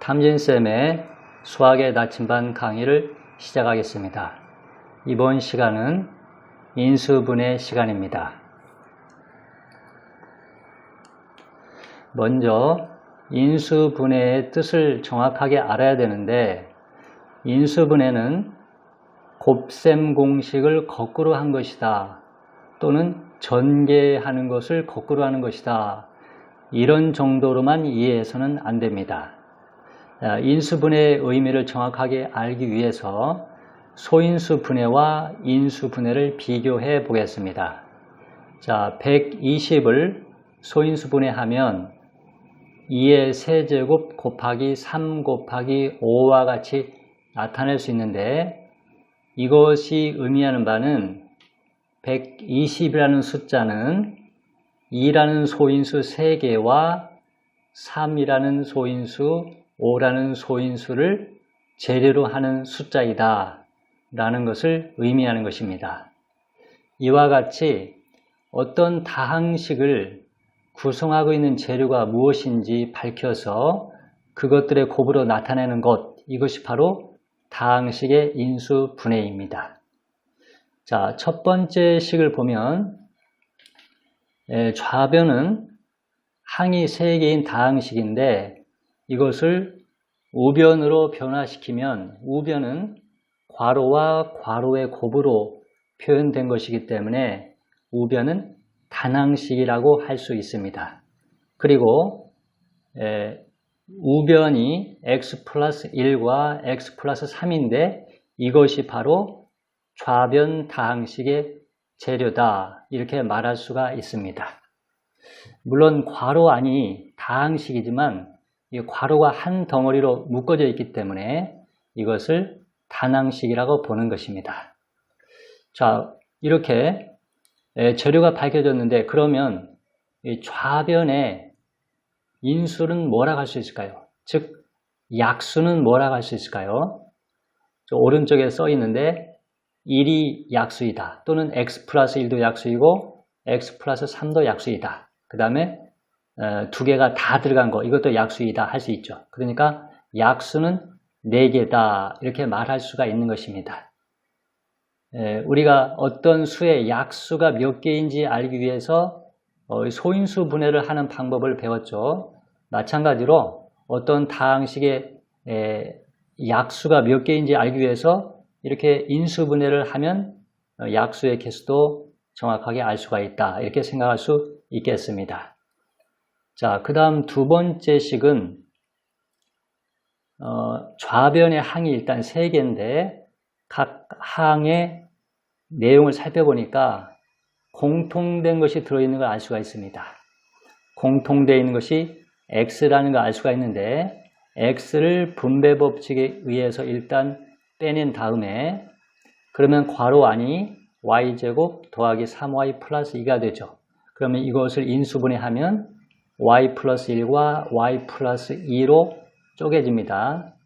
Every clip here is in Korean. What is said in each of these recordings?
탐진쌤의 수학의 나침반 강의를 시작하겠습니다. 이번 시간은 인수분해 시간입니다. 먼저 인수분해의 뜻을 정확하게 알아야 되는데, 인수분해는 곱셈 공식을 거꾸로 한 것이다, 또는 전개하는 것을 거꾸로 하는 것이다, 이런 정도로만 이해해서는 안 됩니다. 인수분해의 의미를 정확하게 알기 위해서 소인수분해와 인수분해를 비교해 보겠습니다. 자, 120을 소인수분해하면 2의 세제곱 곱하기 3 곱하기 5와 같이 나타낼 수 있는데, 이것이 의미하는 바는 120이라는 숫자는 2라는 소인수 3개와 3이라는 소인수, 5라는 소인수를 재료로 하는 숫자이다 라는 것을 의미하는 것입니다. 이와 같이 어떤 다항식을 구성하고 있는 재료가 무엇인지 밝혀서 그것들의 곱으로 나타내는 것, 이것이 바로 다항식의 인수분해입니다. 자, 첫 번째 식을 보면 좌변은 항이 3개인 다항식인데, 이것을 우변으로 변화시키면 우변은 괄호와 괄호의 곱으로 표현된 것이기 때문에 우변은 단항식이라고 할 수 있습니다. 그리고 우변이 x 플러스 1과 x 플러스 3인데 이것이 바로 좌변 다항식의 재료다, 이렇게 말할 수가 있습니다. 물론 괄호 안이 다항식이지만 이 괄호가 한 덩어리로 묶어져 있기 때문에 이것을 단항식이라고 보는 것입니다. 자, 이렇게 재료가 밝혀졌는데, 그러면 이 좌변의 인수는 뭐라고 할 수 있을까요? 즉, 약수는 뭐라고 할 수 있을까요? 오른쪽에 써 있는데 1이 약수이다, 또는 x 플러스 1도 약수이고 x 플러스 3도 약수이다, 그 다음에 두 개가 다 들어간 거, 이것도 약수이다 할 수 있죠. 그러니까 약수는 4개다, 이렇게 말할 수가 있는 것입니다. 우리가 어떤 수의 약수가 몇 개인지 알기 위해서 소인수 분해를 하는 방법을 배웠죠. 마찬가지로 어떤 다항식의 약수가 몇 개인지 알기 위해서 이렇게 인수분해를 하면 약수의 개수도 정확하게 알 수가 있다, 이렇게 생각할 수 있겠습니다. 자, 그 다음 두 번째 식은 좌변의 항이 일단 3개인데 각 항의 내용을 살펴보니까 공통된 것이 들어있는 걸 알 수가 있습니다. 공통되어 있는 것이 x라는 걸 알 수가 있는데, x를 분배 법칙에 의해서 일단 빼낸 다음에, 그러면 괄호 안이 y제곱 더하기 3y 플러스 2가 되죠. 그러면 이것을 인수분해하면 y 플러스 1과 y 플러스 2로 쪼개집니다.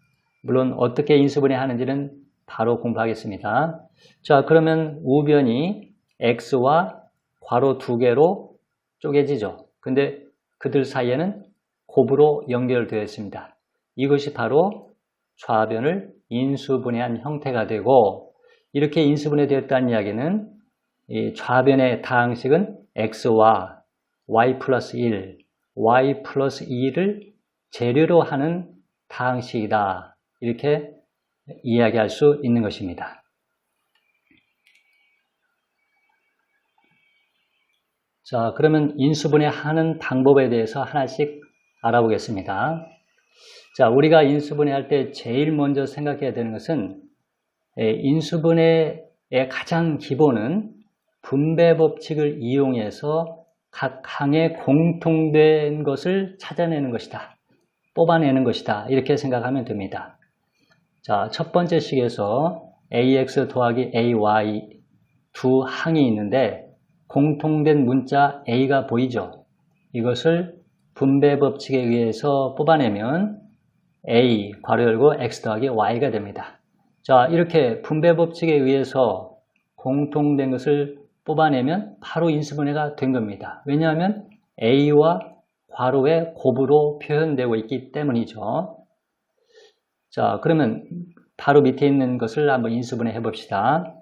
물론 어떻게 인수분해하는지는 바로 공부하겠습니다. 자, 그러면 우변이 x와 괄호 2개로 쪼개지죠. 근데 그들 사이에는 곱으로 연결되어 있습니다. 이것이 바로 좌변을 인수분해한 형태가 되고, 이렇게 인수분해되었다는 이야기는 이 좌변의 다항식은 x와 y 플러스 1, y 플러스 2를 재료로 하는 다항식이다, 이렇게 이야기할 수 있는 것입니다. 자, 그러면 인수분해하는 방법에 대해서 하나씩 알아보겠습니다. 자, 우리가 인수분해할 때 제일 먼저 생각해야 되는 것은, 인수분해의 가장 기본은 분배 법칙을 이용해서 각 항에 공통된 것을 찾아내는 것이다, 뽑아내는 것이다, 이렇게 생각하면 됩니다. 자, 첫 번째 식에서 ax 더하기 ay 두 항이 있는데 공통된 문자 a가 보이죠? 이것을 분배 법칙에 의해서 뽑아내면 a 괄호 열고 x 더하기 y가 됩니다. 자, 이렇게 분배 법칙에 의해서 공통된 것을 뽑아내면 바로 인수분해가 된 겁니다. 왜냐하면 a와 괄호의 곱으로 표현되고 있기 때문이죠. 자, 그러면 바로 밑에 있는 것을 한번 인수분해 해봅시다.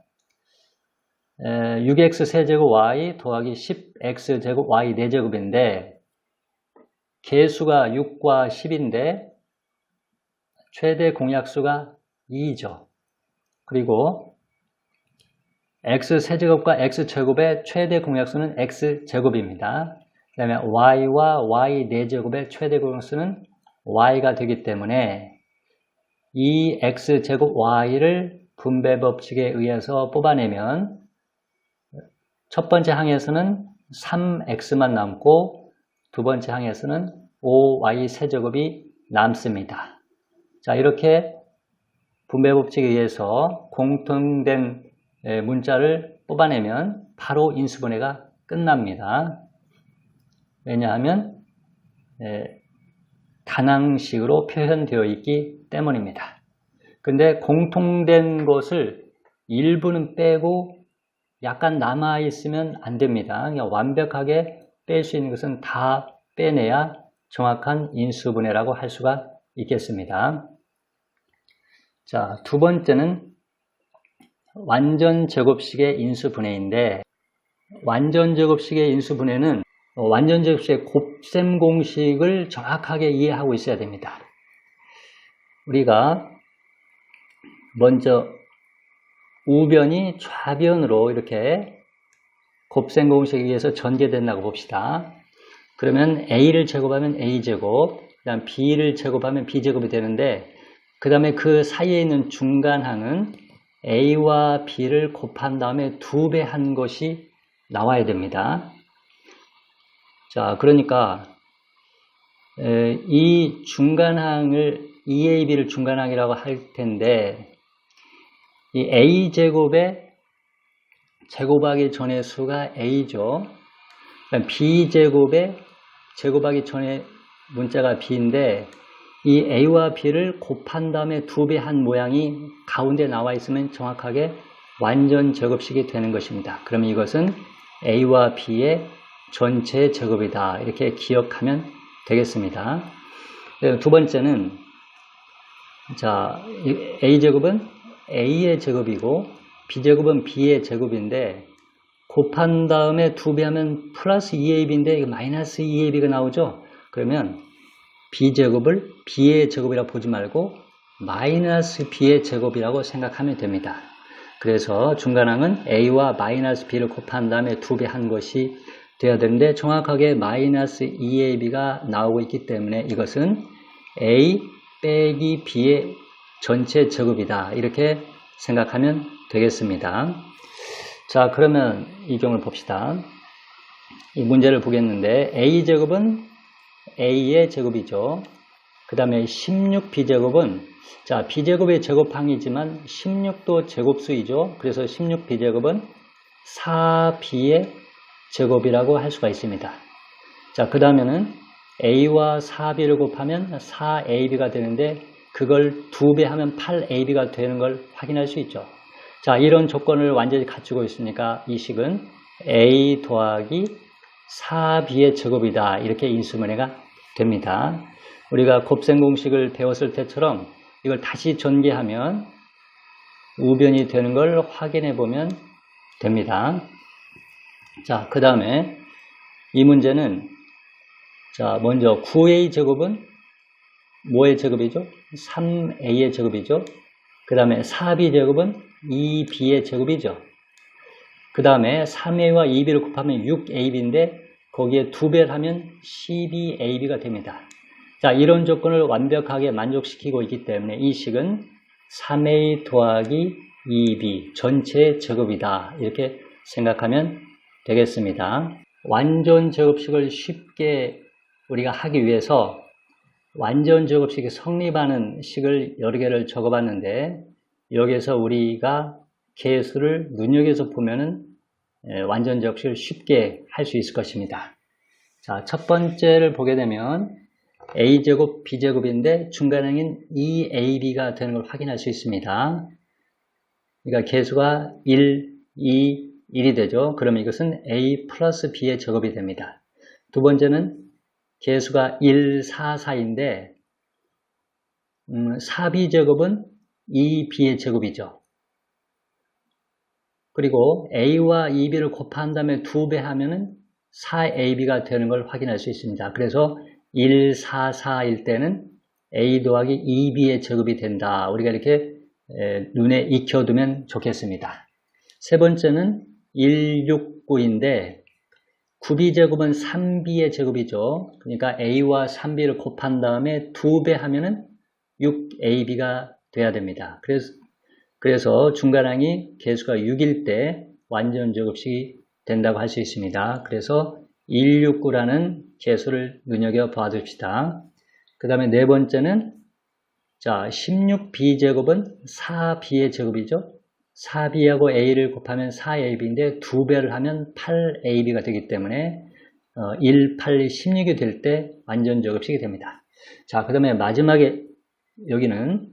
6x 세제곱 y 더하기 10x 제곱 y 4제곱인데 개수가 6과 10인데 최대 공약수가 2죠. 그리고 x 세제곱과 x 제곱의 최대 공약수는 x 제곱입니다. 그 다음에 y와 y 4제곱의 최대 공약수는 y가 되기 때문에 이 x 제곱 y를 분배 법칙에 의해서 뽑아내면 첫 번째 항에서는 3x만 남고 두 번째 항에서는 5y 세제곱이 남습니다. 자, 이렇게 분배 법칙에 의해서 공통된 문자를 뽑아내면 바로 인수분해가 끝납니다. 왜냐하면 단항식으로 표현되어 있기 때문입니다. 근데 공통된 것을 일부는 빼고 약간 남아있으면 안 됩니다. 그냥 완벽하게 뺄 수 있는 것은 다 빼내야 정확한 인수분해라고 할 수가 있겠습니다. 자, 두 번째는 완전 제곱식의 인수분해인데 완전 제곱식의 인수분해는 완전 제곱식의 곱셈 공식을 정확하게 이해하고 있어야 됩니다. 우리가 먼저 우변이 좌변으로 이렇게 곱셈 공식에 의해서 전개된다고 봅시다. 그러면 A를 제곱하면 A제곱, 그 다음 B를 제곱하면 B제곱이 되는데 그 다음에 그 사이에 있는 중간항은 A와 B를 곱한 다음에 2배 한 것이 나와야 됩니다. 자, 그러니까 이 중간항을 EAB를 중간항이라고 할 텐데 이 A제곱의 제곱하기 전의 수가 A죠. B제곱의 제곱하기 전의 문자가 B인데 이 A와 B를 곱한 다음에 2배 한 모양이 가운데 나와 있으면 정확하게 완전 제곱식이 되는 것입니다. 그러면 이것은 A와 B의 전체 제곱이다. 이렇게 기억하면 되겠습니다. 두 번째는 자, A제곱은 A의 제곱이고 B제곱은 B의 제곱인데 곱한 다음에 2배 하면 플러스 2AB인데 마이너스 2AB가 나오죠. 그러면 B제곱을 B의 제곱이라고 보지 말고 마이너스 B의 제곱이라고 생각하면 됩니다. 그래서 중간항은 A와 마이너스 B를 곱한 다음에 2배 한 것이 되어야 되는데 정확하게 마이너스 2AB가 나오고 있기 때문에 이것은 A 빼기 B의 전체 제곱이다. 이렇게 생각하면 되겠습니다. 자, 그러면 이 경우를 봅시다. 이 문제를 보겠는데 A제곱은 A의 제곱이죠. 그 다음에 16B제곱은 자, B제곱의 제곱항이지만 16도 제곱수이죠. 그래서 16B제곱은 4B의 제곱이라고 할 수가 있습니다. 자, 그 다음에는 A와 4B를 곱하면 4AB가 되는데 그걸 2배 하면 8AB가 되는 걸 확인할 수 있죠. 자, 이런 조건을 완전히 갖추고 있으니까 이 식은 A 더하기 4B의 제곱이다. 이렇게 인수분해가 됩니다. 우리가 곱셈 공식을 배웠을 때처럼 이걸 다시 전개하면 우변이 되는 걸 확인해 보면 됩니다. 자, 그 다음에 이 문제는 자, 먼저 9A 제곱은 뭐의 제곱이죠? 3A의 제곱이죠. 그 다음에 4B 제곱은 2B의 제곱이죠. 그 다음에 3A와 2B를 곱하면 6AB인데 거기에 2배를 하면 12AB가 됩니다. 자, 이런 조건을 완벽하게 만족시키고 있기 때문에 이 식은 3A 더하기 2B 전체 제곱이다. 이렇게 생각하면 되겠습니다. 완전 제곱식을 쉽게 우리가 하기 위해서 완전 제곱식이 성립하는 식을 여러 개를 적어봤는데 여기에서 우리가 개수를 눈여겨서 보면은 완전 제곱식을 쉽게 할 수 있을 것입니다. 자, 첫 번째를 보게 되면 A제곱, B제곱인데 중간항인 2AB가 되는 걸 확인할 수 있습니다. 그러니까 개수가 1, 2, 1이 되죠. 그러면 이것은 A 플러스 B의 제곱이 됩니다. 두 번째는 개수가 1, 4, 4인데 4b제곱은 2b의 제곱이죠. 그리고 a와 2b를 곱한 다음에 2배 하면은 4ab가 되는 걸 확인할 수 있습니다. 그래서 1, 4, 4일 때는 a 더하기 2b의 제곱이 된다. 우리가 이렇게 눈에 익혀두면 좋겠습니다. 세 번째는 1, 6, 9인데 9b제곱은 3b의 제곱이죠. 그러니까 a와 3b를 곱한 다음에 2배 하면은 6ab가 돼야 됩니다. 그래서 중간항이 개수가 6일 때 완전 제곱식이 된다고 할 수 있습니다. 그래서 169라는 개수를 눈여겨봐 줍시다. 그 다음에 네 번째는 16b제곱은 4b의 제곱이죠. 4b하고 a를 곱하면 4ab인데 2배를 하면 8ab가 되기 때문에 1, 8, 16이 될 때 완전 제곱식이 됩니다. 자, 그 다음에 마지막에 여기는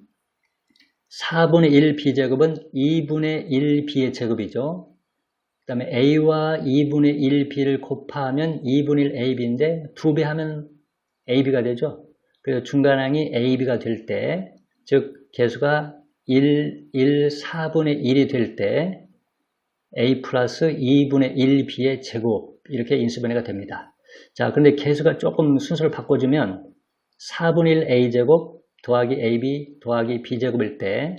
4분의 1b제곱은 2분의 1b의 제곱이죠. 그 다음에 a와 2분의 1b를 곱하면 2분의 1ab인데 2배 하면 ab가 되죠. 그래서 중간항이 ab가 될 때, 즉 개수가 1, 4분의 1이 될 때 a 플러스 2분의 1b의 제곱 이렇게 인수분해가 됩니다. 자, 그런데 개수가 조금 순서를 바꿔주면 4분의 1 a제곱 더하기 ab 더하기 b제곱일 때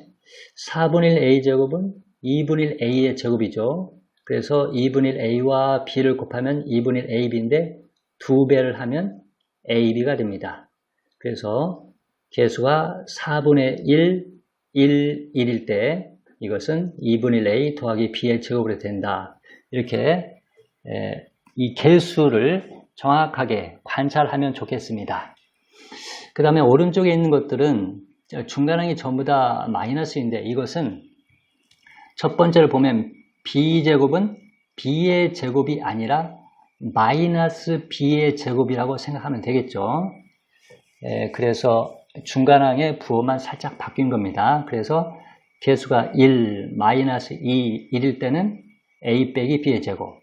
4분의 1 a제곱은 2분의 1 a의 제곱이죠. 그래서 2분의 1 a와 b를 곱하면 2분의 1 ab인데 2배를 하면 ab가 됩니다. 그래서 개수가 4분의 1, 1일 때 이것은 2분의 1 a 더하기 b의 제곱으로 된다. 이렇게 이 개수를 정확하게 관찰하면 좋겠습니다. 그 다음에 오른쪽에 있는 것들은 중간항이 전부 다 마이너스인데 이것은 첫 번째를 보면 b제곱은 b의 제곱이 아니라 마이너스 b의 제곱이라고 생각하면 되겠죠. 그래서 중간항의 부호만 살짝 바뀐 겁니다. 그래서 개수가 1, 마이너스 2, 1일 때는 a 빼기 b의 제곱.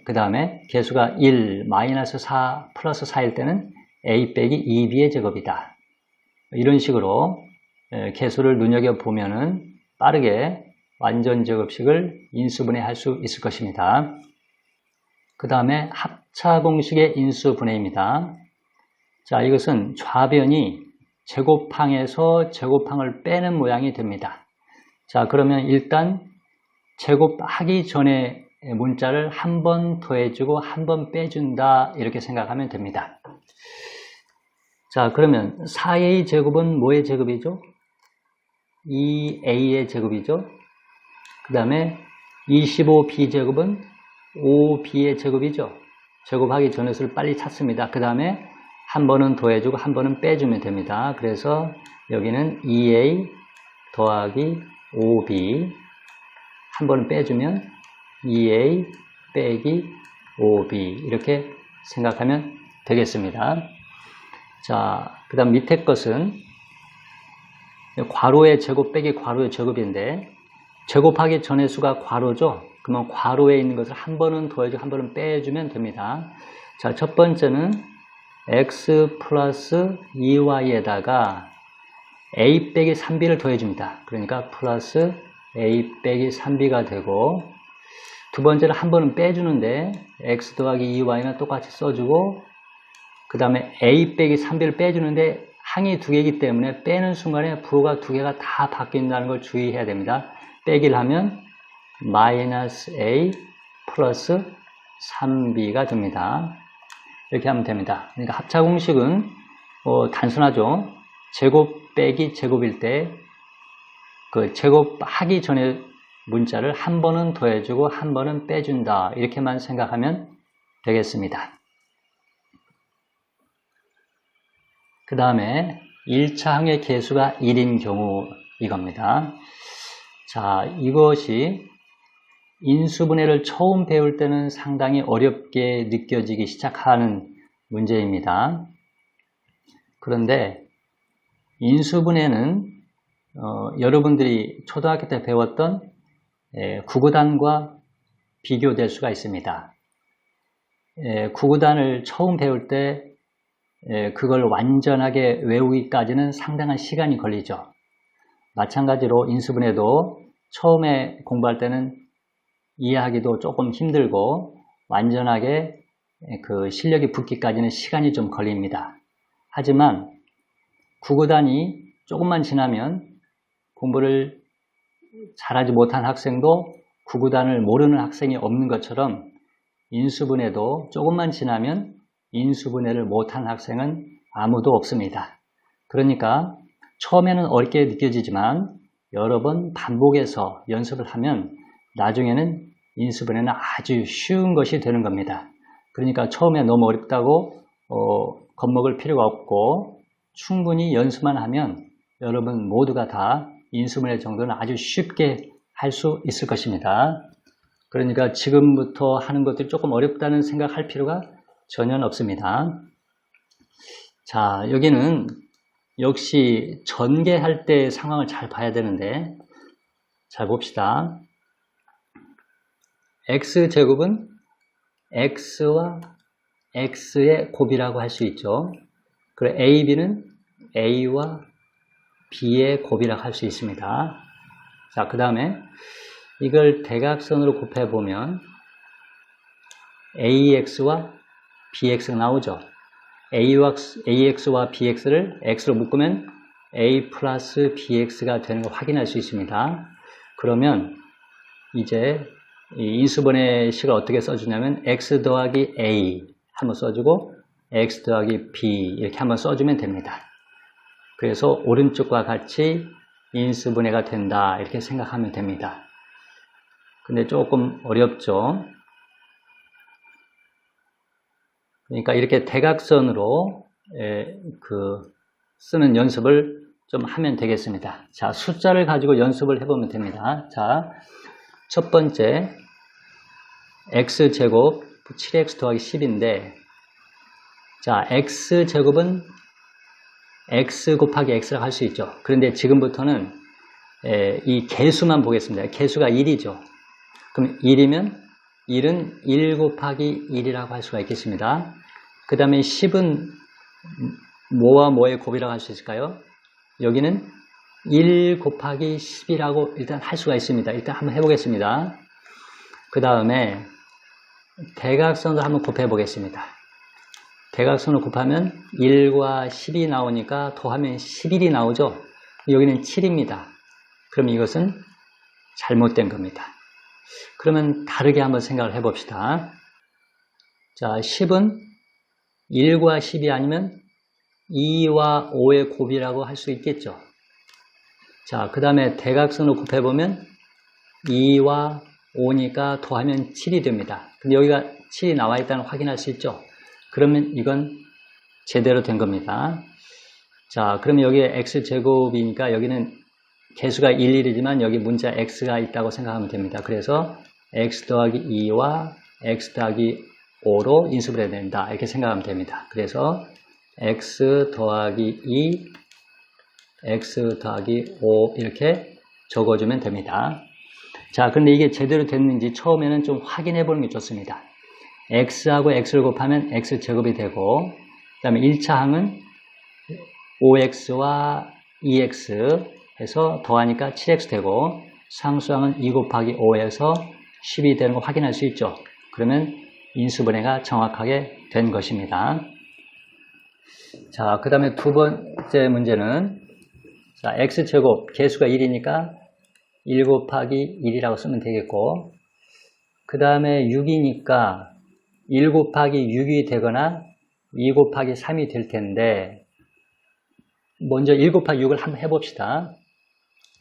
그 다음에 개수가 1, 마이너스 4, 플러스 4일 때는 a 빼기 2b의 제곱이다. 이런 식으로 개수를 눈여겨보면은 빠르게 완전 제곱식을 인수분해할 수 있을 것입니다. 그 다음에 합차공식의 인수분해입니다. 자, 이것은 좌변이 제곱항에서 제곱항을 빼는 모양이 됩니다. 자, 그러면 일단 제곱하기 전에 문자를 한 번 더해주고 한 번 빼준다 이렇게 생각하면 됩니다. 자, 그러면 4a 제곱은 뭐의 제곱이죠? 2a의 제곱이죠. 그 다음에 25b 제곱은 5b의 제곱이죠. 제곱하기 전의 수를 빨리 찾습니다. 그 다음에 한 번은 더해주고 한 번은 빼주면 됩니다. 그래서 여기는 2a 더하기 5b 한 번은 빼주면 2a 빼기 5b 이렇게 생각하면 되겠습니다. 자, 그 다음 밑에 것은 괄호의 제곱 빼기 괄호의 제곱인데 제곱하기 전의 수가 괄호죠. 그러면 괄호에 있는 것을 한 번은 더해주고 한 번은 빼주면 됩니다. 자, 첫 번째는 x 플러스 2y에다가 a 빼기 3b를 더해줍니다. 그러니까 플러스 a 빼기 3b가 되고 두 번째는 한 번은 빼주는데 x 더하기 2y는 똑같이 써주고 그 다음에 a 빼기 3b를 빼주는데 항이 두 개이기 때문에 빼는 순간에 부호가 두 개가 다 바뀐다는 걸 주의해야 됩니다. 빼기를 하면 마이너스 a 플러스 3b가 됩니다. 이렇게 하면 됩니다. 그러니까 합차공식은 단순하죠. 제곱 빼기 제곱일 때 그 제곱하기 전에 문자를 한 번은 더해주고 한 번은 빼준다. 이렇게만 생각하면 되겠습니다. 그 다음에 1차 항의 개수가 1인 경우 이겁니다. 자, 이것이 인수분해를 처음 배울 때는 상당히 어렵게 느껴지기 시작하는 문제입니다. 그런데 인수분해는 여러분들이 초등학교 때 배웠던 구구단과 비교될 수가 있습니다. 구구단을 처음 배울 때 그걸 완전하게 외우기까지는 상당한 시간이 걸리죠. 마찬가지로 인수분해도 처음에 공부할 때는 이해하기도 조금 힘들고 완전하게 그 실력이 붙기까지는 시간이 좀 걸립니다. 하지만 구구단이 조금만 지나면 공부를 잘하지 못한 학생도 구구단을 모르는 학생이 없는 것처럼 인수분해도 조금만 지나면 인수분해를 못한 학생은 아무도 없습니다. 그러니까 처음에는 어렵게 느껴지지만 여러 번 반복해서 연습을 하면 나중에는 인수분해는 아주 쉬운 것이 되는 겁니다. 그러니까 처음에 너무 어렵다고 겁먹을 필요가 없고 충분히 연습만 하면 여러분 모두가 다 인수분해 정도는 아주 쉽게 할 수 있을 것입니다. 그러니까 지금부터 하는 것들이 조금 어렵다는 생각할 필요가 전혀 없습니다. 자, 여기는 역시 전개할 때 상황을 잘 봐야 되는데 잘 봅시다. x제곱은 x와 x의 곱이라고 할 수 있죠. 그리고 ab는 a와 b의 곱이라고 할 수 있습니다. 자, 그 다음에 이걸 대각선으로 곱해보면 ax와 bx가 나오죠. ax와 bx를 x로 묶으면 a 플러스 bx가 되는 걸 확인할 수 있습니다. 그러면 이제 이 인수분해 식을 어떻게 써주냐면 x 더하기 a 한번 써주고 x 더하기 b 이렇게 한번 써주면 됩니다. 그래서 오른쪽과 같이 인수분해가 된다 이렇게 생각하면 됩니다. 근데 조금 어렵죠. 그러니까 이렇게 대각선으로 쓰는 연습을 좀 하면 되겠습니다. 자, 숫자를 가지고 연습을 해보면 됩니다. 자, 첫 번째 x제곱 7x 더하기 10인데 자, x제곱은 x 곱하기 x라고 할 수 있죠. 그런데 지금부터는 이 개수만 보겠습니다. 개수가 1이죠. 그럼 1이면 1은 1 곱하기 1이라고 할 수가 있겠습니다. 그 다음에 10은 뭐와 뭐의 곱이라고 할 수 있을까요? 여기는 1 곱하기 10이라고 일단 할 수가 있습니다. 일단 한번 해보겠습니다. 그 다음에 대각선으로 한번 곱해 보겠습니다. 대각선으로 곱하면 1과 10이 나오니까 더하면 11이 나오죠. 여기는 7입니다. 그럼 이것은 잘못된 겁니다. 그러면 다르게 한번 생각을 해봅시다. 자, 10은 1과 10이 아니면 2와 5의 곱이라고 할 수 있겠죠. 자, 그 다음에 대각선으로 곱해보면 2와 5니까 더하면 7이 됩니다. 근데 여기가 7이 나와 있다는 걸 확인할 수 있죠. 그러면 이건 제대로 된 겁니다. 자, 그러면 여기에 x제곱이니까 여기는 개수가 11이지만 여기 문자 x가 있다고 생각하면 됩니다. 그래서 x 더하기 2와 x 더하기 5로 인수분해가 된다. 이렇게 생각하면 됩니다. 그래서 x 더하기 2, x 더하기 5 이렇게 적어주면 됩니다. 자, 그런데 이게 제대로 됐는지 처음에는 좀 확인해 보는 게 좋습니다. x하고 x를 곱하면 x제곱이 되고 그 다음에 1차 항은 5x와 2x 해서 더하니까 7x 되고 상수항은 2 곱하기 5에서 10이 되는 거 확인할 수 있죠. 그러면 인수분해가 정확하게 된 것입니다. 자, 그 다음에 두 번째 문제는 자, x제곱 개수가 1이니까 1 곱하기 1이라고 쓰면 되겠고 그 다음에 6이니까 1 곱하기 6이 되거나 2 곱하기 3이 될 텐데 먼저 1 곱하기 6을 한번 해봅시다.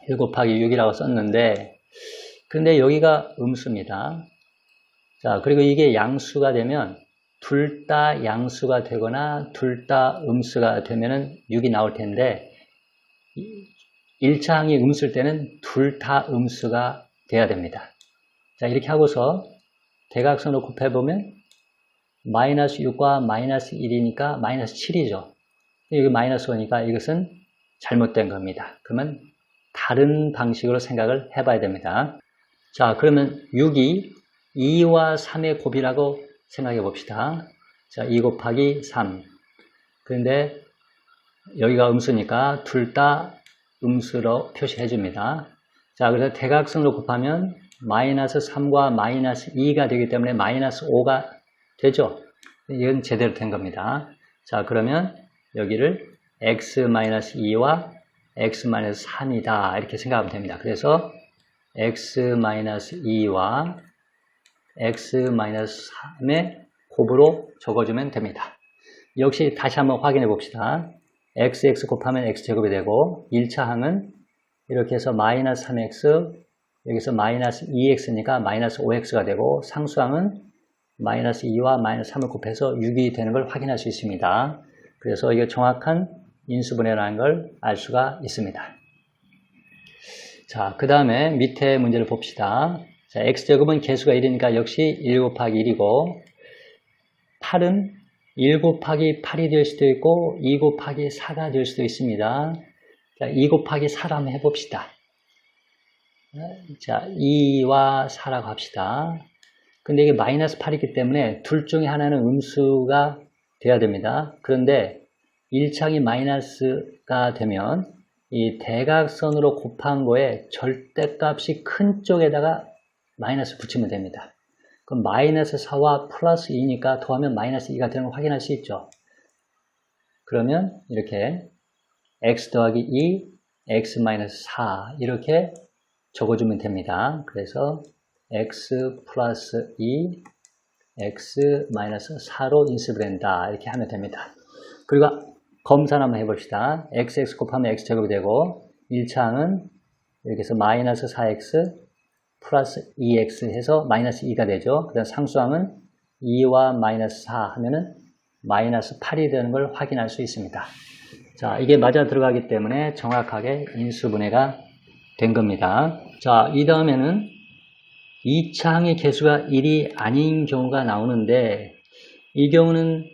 1 곱하기 6이라고 썼는데 그런데 여기가 음수입니다. 자, 그리고 이게 양수가 되면 둘 다 양수가 되거나 둘 다 음수가 되면은 6이 나올 텐데 1차 항이 음수일 때는 둘 다 음수가 돼야 됩니다. 자, 이렇게 하고서 대각선으로 곱해보면 마이너스 6과 마이너스 1이니까 마이너스 7이죠. 여기 마이너스 5니까 이것은 잘못된 겁니다. 그러면 다른 방식으로 생각을 해봐야 됩니다. 자, 그러면 6이 2와 3의 곱이라고 생각해 봅시다. 자, 2 곱하기 3. 그런데 여기가 음수니까 둘 다 음수로 표시해 줍니다. 자, 그래서 대각선으로 곱하면 마이너스 3과 마이너스 2가 되기 때문에 마이너스 5가 되죠. 이건 제대로 된 겁니다. 자, 그러면 여기를 x-2와 x-3이다 이렇게 생각하면 됩니다. 그래서 x-2와 x-3의 곱으로 적어주면 됩니다. 역시 다시 한번 확인해 봅시다. x 곱하면 x제곱이 되고 1차 항은 이렇게 해서 마이너스 3x 여기서 마이너스 2x니까 마이너스 5x가 되고 상수항은 마이너스 2와 마이너스 3을 곱해서 6이 되는 걸 확인할 수 있습니다. 그래서 이게 정확한 인수분해라는 걸 알 수가 있습니다. 자, 그 다음에 밑에 문제를 봅시다. 자, x제곱은 개수가 1이니까 역시 1 곱하기 1이고 8은 1 곱하기 8이 될 수도 있고 2 곱하기 4가 될 수도 있습니다. 자, 2 곱하기 4로 한번 해봅시다. 자, 2와 4라고 합시다. 근데 이게 마이너스 8이기 때문에 둘 중에 하나는 음수가 돼야 됩니다. 그런데 1창이 마이너스가 되면 이 대각선으로 곱한 거에 절대값이 큰 쪽에다가 마이너스 붙이면 됩니다. 그럼 마이너스 4와 플러스 2니까 더하면 마이너스 2가 되는 걸 확인할 수 있죠. 그러면 이렇게 x 더하기 2, x 마이너스 4 이렇게 적어주면 됩니다. 그래서 x 플러스 2, x 마이너스 4로 인수를 한다 이렇게 하면 됩니다. 그리고 검사를 한번 해봅시다. x 곱하면 x제곱이 되고 1차항은 이렇게 해서 마이너스 4x 플러스 2x 해서 마이너스 2가 되죠. 그 다음 상수항은 2와 마이너스 4 하면은 마이너스 8이 되는 걸 확인할 수 있습니다. 자, 이게 맞아 들어가기 때문에 정확하게 인수분해가 된 겁니다. 자, 이 다음에는 2차항의 개수가 1이 아닌 경우가 나오는데 이 경우는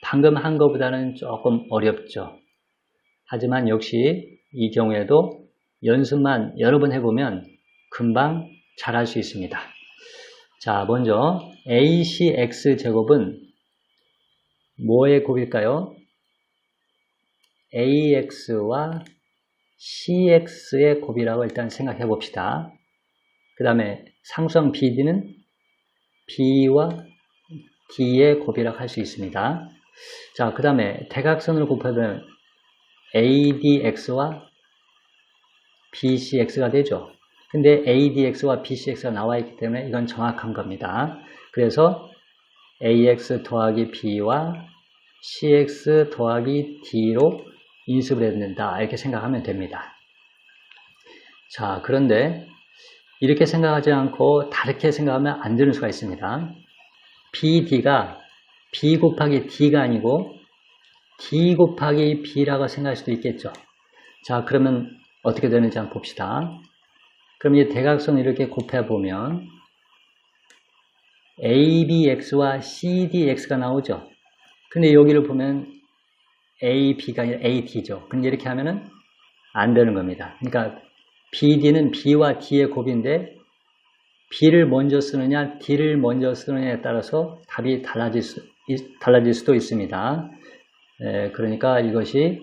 방금 한 것보다는 조금 어렵죠. 하지만 역시 이 경우에도 연습만 여러 번 해보면 금방 잘할 수 있습니다. 자, 먼저 ACX제곱은 뭐의 곱일까요? AX와 CX의 곱이라고 일단 생각해 봅시다. 그 다음에 상수항 BD는 B와 D의 곱이라고 할 수 있습니다. 자, 그 다음에 대각선으로 곱하면 ADX와 BCX가 되죠. 근데 ADX와 BCX가 나와 있기 때문에 이건 정확한 겁니다. 그래서 AX 더하기 B와 CX 더하기 D로 인수를 해야 된다 이렇게 생각하면 됩니다. 자, 그런데 이렇게 생각하지 않고 다르게 생각하면 안 되는 수가 있습니다. BD가 B 곱하기 D가 아니고 D 곱하기 B라고 생각할 수도 있겠죠. 자, 그러면 어떻게 되는지 한번 봅시다. 그럼 이 대각선을 이렇게 곱해보면 ABX와 CDX가 나오죠. 근데 여기를 보면 AB가 아니라 AD죠. 근데 이렇게 하면은 안 되는 겁니다. 그러니까 BD는 B와 D의 곱인데 B를 먼저 쓰느냐 D를 먼저 쓰느냐에 따라서 답이 달라질 수도 있습니다. 그러니까 이것이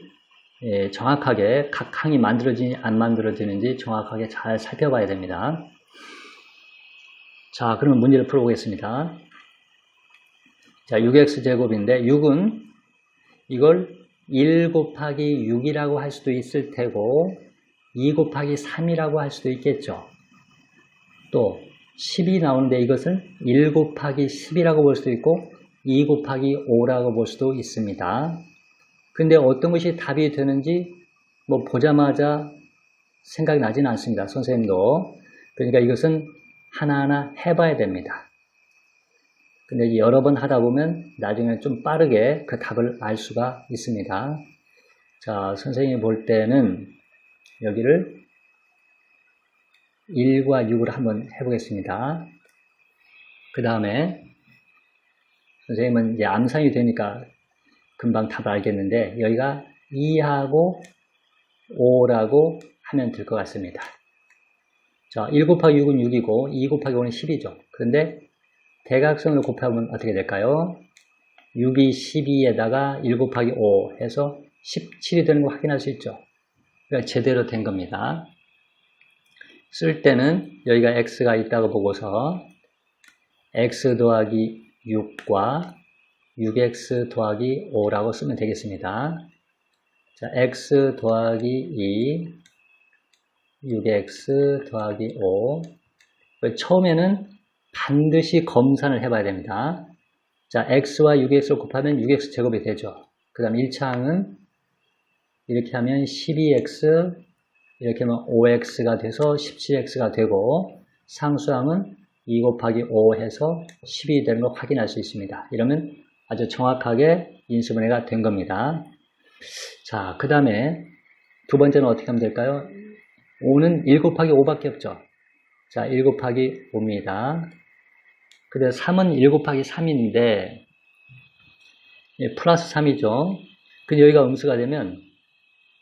정확하게 각 항이 만들어지는지 안 만들어지는지 정확하게 잘 살펴봐야 됩니다. 자, 그러면 문제를 풀어보겠습니다. 자, 6x제곱인데 6은 이걸 1 곱하기 6이라고 할 수도 있을 테고 2 곱하기 3이라고 할 수도 있겠죠. 또 10이 나오는데 이것을 1 곱하기 10이라고 볼 수도 있고 2 곱하기 5라고 볼 수도 있습니다. 근데 어떤 것이 답이 되는지 뭐 보자마자 생각이 나지는 않습니다. 선생님도. 그러니까 이것은 하나하나 해봐야 됩니다. 근데 여러 번 하다 보면 나중에 좀 빠르게 그 답을 알 수가 있습니다. 자, 선생님이 볼 때는 여기를 1과 6을 한번 해보겠습니다. 그 다음에 선생님은 이제 암산이 되니까 금방 답을 알겠는데 여기가 2하고 5라고 하면 될 것 같습니다. 자, 1 곱하기 6은 6이고 2 곱하기 5는 10이죠. 그런데 대각선으로 곱하면 어떻게 될까요? 6이 12에다가 1 곱하기 5 해서 17이 되는 거 확인할 수 있죠. 그러니까 제대로 된 겁니다. 쓸 때는 여기가 x가 있다고 보고서 x 더하기 6과 6x 더하기 5라고 쓰면 되겠습니다. 자, x 더하기 2, 6x 더하기 5. 처음에는 반드시 검산을 해봐야 됩니다. 자, x와 6x를 곱하면 6x 제곱이 되죠. 그 다음 1차항은 이렇게 하면 12x, 이렇게 하면 5x가 돼서 17x가 되고, 상수항은 2 곱하기 5 해서 10이 되는 걸 확인할 수 있습니다. 이러면 아주 정확하게 인수분해가 된 겁니다. 자, 그 다음에 두 번째는 어떻게 하면 될까요? 5는 1 곱하기 5밖에 없죠. 자, 1 곱하기 5입니다. 그래서 3은 1 곱하기 3인데, 플러스 3이죠. 근데 여기가 음수가 되면,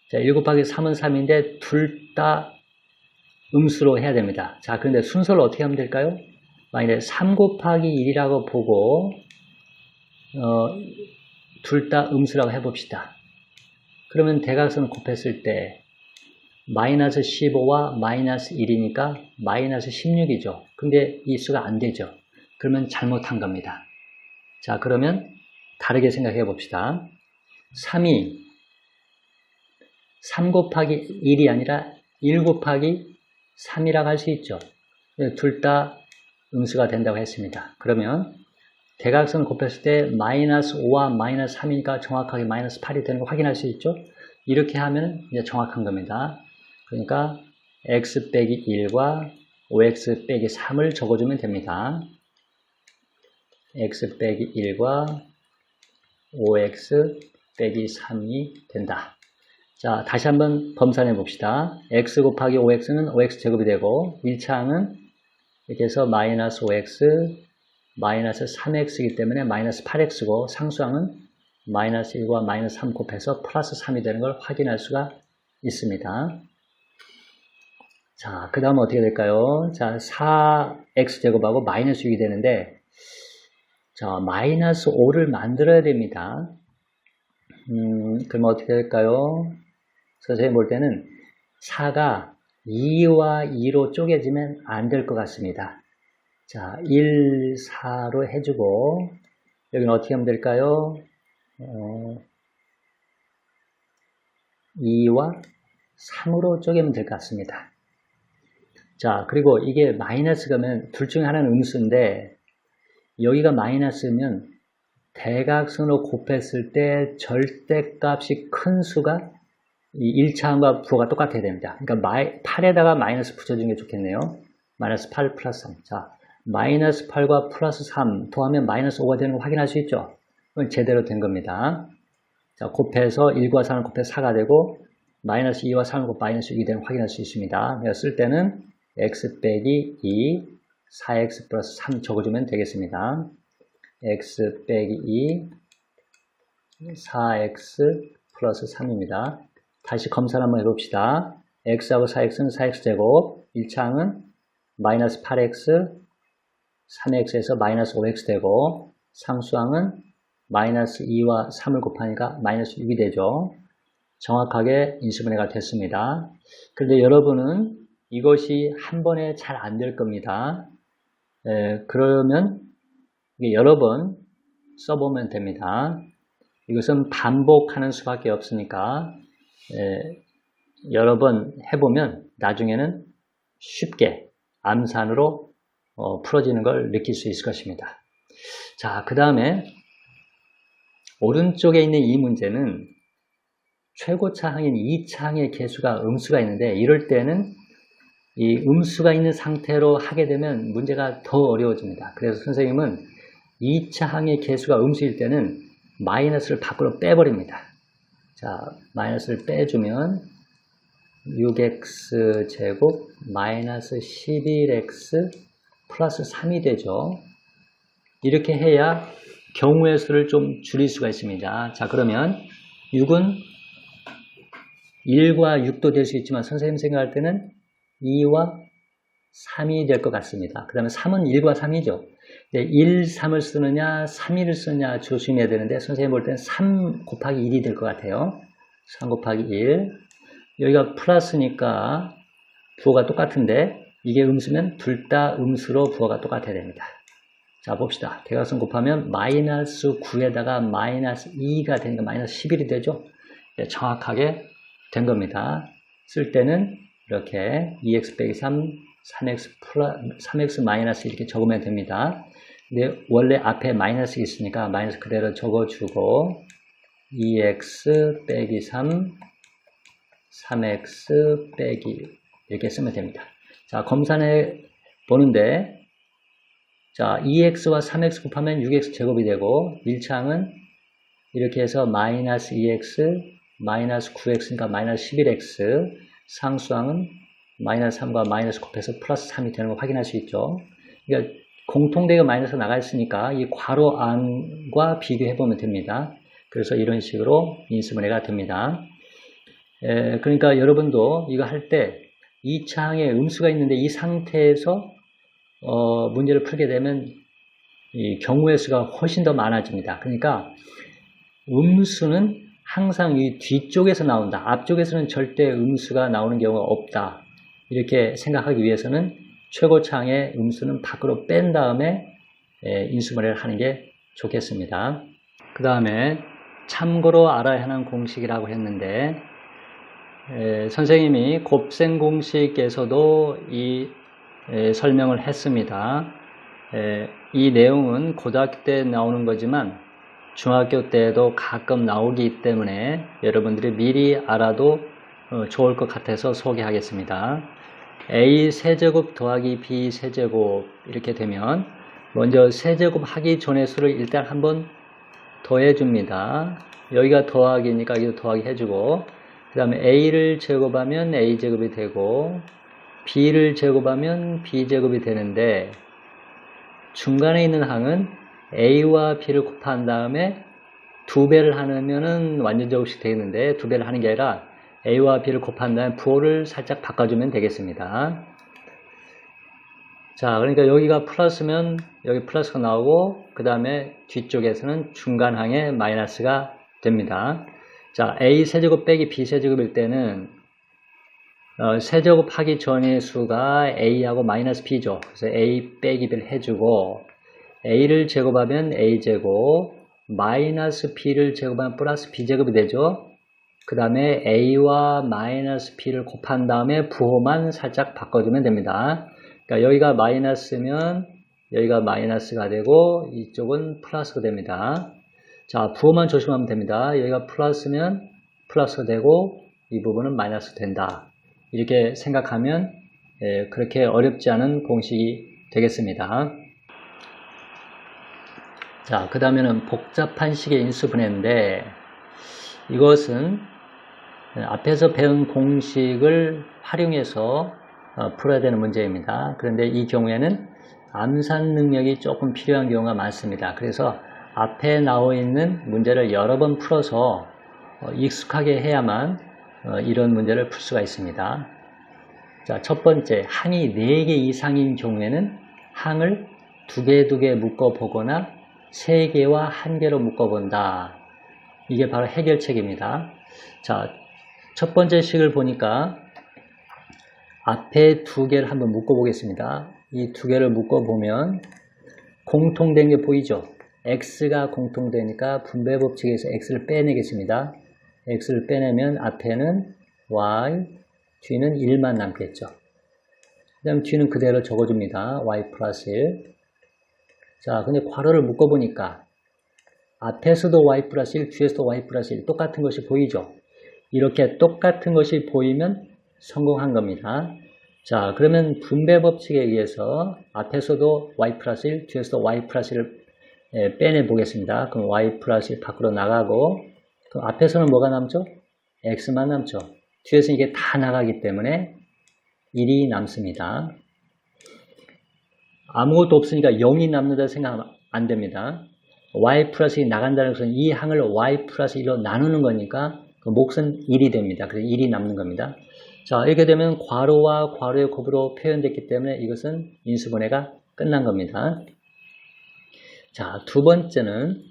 자, 1 곱하기 3은 3인데, 둘 다 음수로 해야 됩니다. 자, 그런데 순서를 어떻게 하면 될까요? 만약에 3 곱하기 1이라고 보고, 둘 다 음수라고 해봅시다. 그러면 대각선을 곱했을 때, 마이너스 15와 마이너스 1이니까 마이너스 16이죠. 근데 이 수가 안 되죠. 그러면 잘못한 겁니다. 자, 그러면 다르게 생각해 봅시다. 3이 3 곱하기 1이 아니라 1 곱하기 3이라고 할 수 있죠. 둘 다 음수가 된다고 했습니다. 그러면 대각선을 곱했을 때 마이너스 5와 마이너스 3이니까 정확하게 마이너스 8이 되는 거 확인할 수 있죠. 이렇게 하면 이제 정확한 겁니다. 그러니까 x 빼기 1과 5x 빼기 3을 적어주면 됩니다. x 빼기 1과 5x 빼기 3이 된다. 자, 다시 한번 검산해 봅시다. x 곱하기 5x는 5x 제곱이 되고 1차항은 이렇게 해서 마이너스 5x 마이너스 3x이기 때문에 마이너스 8x고 상수항은 마이너스 1과 마이너스 3 곱해서 플러스 3이 되는 걸 확인할 수가 있습니다. 자, 그 다음은 어떻게 될까요? 자, 4x제곱하고 마이너스 6이 되는데, 자, 마이너스 5를 만들어야 됩니다. 그러면 어떻게 될까요? 선생님 볼 때는 4가 2와 2로 쪼개지면 안 될 것 같습니다. 자, 1, 4로 해주고, 여기는 어떻게 하면 될까요? 2와 3으로 쪼개면 될 것 같습니다. 자, 그리고 이게 마이너스가면 둘 중에 하나는 음수인데 여기가 마이너스면 대각선으로 곱했을 때 절대값이 큰 수가 이 1차항과 부호가 똑같아야 됩니다. 그러니까 8에다가 마이너스 붙여주는 게 좋겠네요. 마이너스 8 플러스 3. 자, 마이너스 8과 플러스 3 더하면 마이너스 5가 되는 걸 확인할 수 있죠. 그건 제대로 된 겁니다. 자, 곱해서 1과 3을 곱해서 4가 되고 마이너스 2와 3을 곱해 마이너스 6이 되는 걸 확인할 수 있습니다. 그래서 쓸 때는 x 빼기 2, 4x 플러스 3 적어주면 되겠습니다. x 빼기 2, 4x 플러스 3입니다. 다시 검사를 한번 해봅시다. x하고 4x는 4x제곱, 1차항은 마이너스 8x, 3x에서 마이너스 5x 되고, 상수항은 마이너스 2와 3을 곱하니까 마이너스 6이 되죠. 정확하게 인수분해가 됐습니다. 그런데 여러분은 이것이 한 번에 잘 안 될 겁니다. 그러면 여러 번 써보면 됩니다. 이것은 반복하는 수밖에 없으니까 여러 번 해보면 나중에는 쉽게 암산으로 풀어지는 걸 느낄 수 있을 것입니다. 자, 그 다음에 오른쪽에 있는 이 문제는 최고차항인 2차항의 개수가 음수가 있는데 이럴 때는 이 음수가 있는 상태로 하게 되면 문제가 더 어려워집니다. 그래서 선생님은 2차항의 개수가 음수일 때는 마이너스를 밖으로 빼버립니다. 자, 마이너스를 빼주면 6x 제곱 마이너스 11x 플러스 3이 되죠. 이렇게 해야 경우의 수를 좀 줄일 수가 있습니다. 자, 그러면 6은 1과 6도 될 수 있지만 선생님 생각할 때는 2와 3이 될 것 같습니다. 그 다음에 3은 1과 3이죠. 1, 3을 쓰느냐 3, 1을 쓰느냐 조심해야 되는데 선생님 볼 때는 3 곱하기 1이 될 것 같아요. 3 곱하기 1. 여기가 플러스니까 부호가 똑같은데 이게 음수면 둘 다 음수로 부호가 똑같아야 됩니다. 자, 봅시다. 대각선 곱하면 마이너스 9에다가 마이너스 2가 되니까 마이너스 11이 되죠. 네, 정확하게 된 겁니다. 쓸 때는 이렇게 2x 빼기 3, 3x 마이너스 이렇게 적으면 됩니다. 근데 원래 앞에 마이너스 있으니까 마이너스 그대로 적어주고 2x 빼기 3, 3x 빼기 이렇게 쓰면 됩니다. 자, 검산해 보는데 자, 2x와 3x 곱하면 6x 제곱이 되고 1창은 이렇게 해서 마이너스 2x, 마이너스 9x니까 마이너스 11x, 상수항은 마이너스 3과 마이너스 곱해서 플러스 3이 되는 걸 확인할 수 있죠. 그러니까 공통대가 마이너스 나가 있으니까 이 괄호 안과 비교해보면 됩니다. 그래서 이런 식으로 인수분해가 됩니다. 그러니까 여러분도 이거 할 때 이 창에 음수가 있는데 이 상태에서 문제를 풀게 되면 이 경우의 수가 훨씬 더 많아집니다. 그러니까 음수는 항상 이 뒤쪽에서 나온다. 앞쪽에서는 절대 음수가 나오는 경우가 없다. 이렇게 생각하기 위해서는 최고창의 음수는 밖으로 뺀 다음에 인수분해를 하는 게 좋겠습니다. 그 다음에 참고로 알아야 하는 공식이라고 했는데 선생님이 곱셈 공식에서도 이 설명을 했습니다. 이 내용은 고등학교 때 나오는 거지만 중학교 때도 가끔 나오기 때문에 여러분들이 미리 알아도 좋을 것 같아서 소개하겠습니다. a 세제곱 더하기 b 세제곱 이렇게 되면 먼저 세제곱 하기 전의 수를 일단 한번 더해줍니다. 여기가 더하기니까 여기도 더하기 해주고 그 다음에 a를 제곱하면 a제곱이 되고 b를 제곱하면 b제곱이 되는데 중간에 있는 항은 a와 b를 곱한 다음에 2배를 하면은 완전 제곱식 되겠는데 2배를 하는 게 아니라 a와 b를 곱한 다음에 부호를 살짝 바꿔주면 되겠습니다. 자, 그러니까 여기가 플러스면 여기 플러스가 나오고 그 다음에 뒤쪽에서는 중간항에 마이너스가 됩니다. 자, a 세제곱 빼기 b 세제곱일 때는 세제곱 하기 전의 수가 a하고 마이너스 b죠. 그래서 a 빼기 b를 해주고 a를 제곱하면 a제곱 마이너스 b를 제곱하면 플러스 b제곱이 되죠. 그 다음에 a와 마이너스 b를 곱한 다음에 부호만 살짝 바꿔주면 됩니다. 그러니까 여기가 마이너스면 여기가 마이너스가 되고 이쪽은 플러스가 됩니다. 자, 부호만 조심하면 됩니다. 여기가 플러스면 플러스가 되고 이 부분은 마이너스 된다. 이렇게 생각하면 그렇게 어렵지 않은 공식이 되겠습니다. 자, 그 다음에는 복잡한 식의 인수분해인데 이것은 앞에서 배운 공식을 활용해서 풀어야 되는 문제입니다. 그런데 이 경우에는 암산 능력이 조금 필요한 경우가 많습니다. 그래서 앞에 나와 있는 문제를 여러 번 풀어서 익숙하게 해야만 이런 문제를 풀 수가 있습니다. 자, 첫 번째, 항이 4개 이상인 경우에는 항을 2개 묶어보거나 3개와 1개로 묶어본다. 이게 바로 해결책입니다. 자, 첫 번째 식을 보니까 앞에 2개를 한번 묶어보겠습니다. 이 2개를 묶어보면 공통된 게 보이죠? x가 공통되니까 분배 법칙에서 x를 빼내겠습니다. x를 빼내면 앞에는 y, 뒤는 1만 남겠죠. 그 다음 뒤는 그대로 적어줍니다. y 플러스 1. 자, 근데 괄호를 묶어보니까 앞에서도 y 플러스 1, 뒤에서도 y 플러스 1 똑같은 것이 보이죠? 이렇게 똑같은 것이 보이면 성공한 겁니다. 자, 그러면 분배 법칙에 의해서 앞에서도 y 플러스 1, 뒤에서도 y 플러스 1을 빼내 보겠습니다. 그럼 y 플러스 1 밖으로 나가고 그럼 앞에서는 뭐가 남죠? x만 남죠. 뒤에서 이게 다 나가기 때문에 1이 남습니다. 아무것도 없으니까 0이 남는다 생각하면 안 됩니다. y 플러스 1이 나간다는 것은 이 항을 y 플러스 1로 나누는 거니까 그 몫은 1이 됩니다. 그래서 1이 남는 겁니다. 자, 이렇게 되면 괄호와 괄호의 곱으로 표현됐기 때문에 이것은 인수분해가 끝난 겁니다. 자, 두 번째는,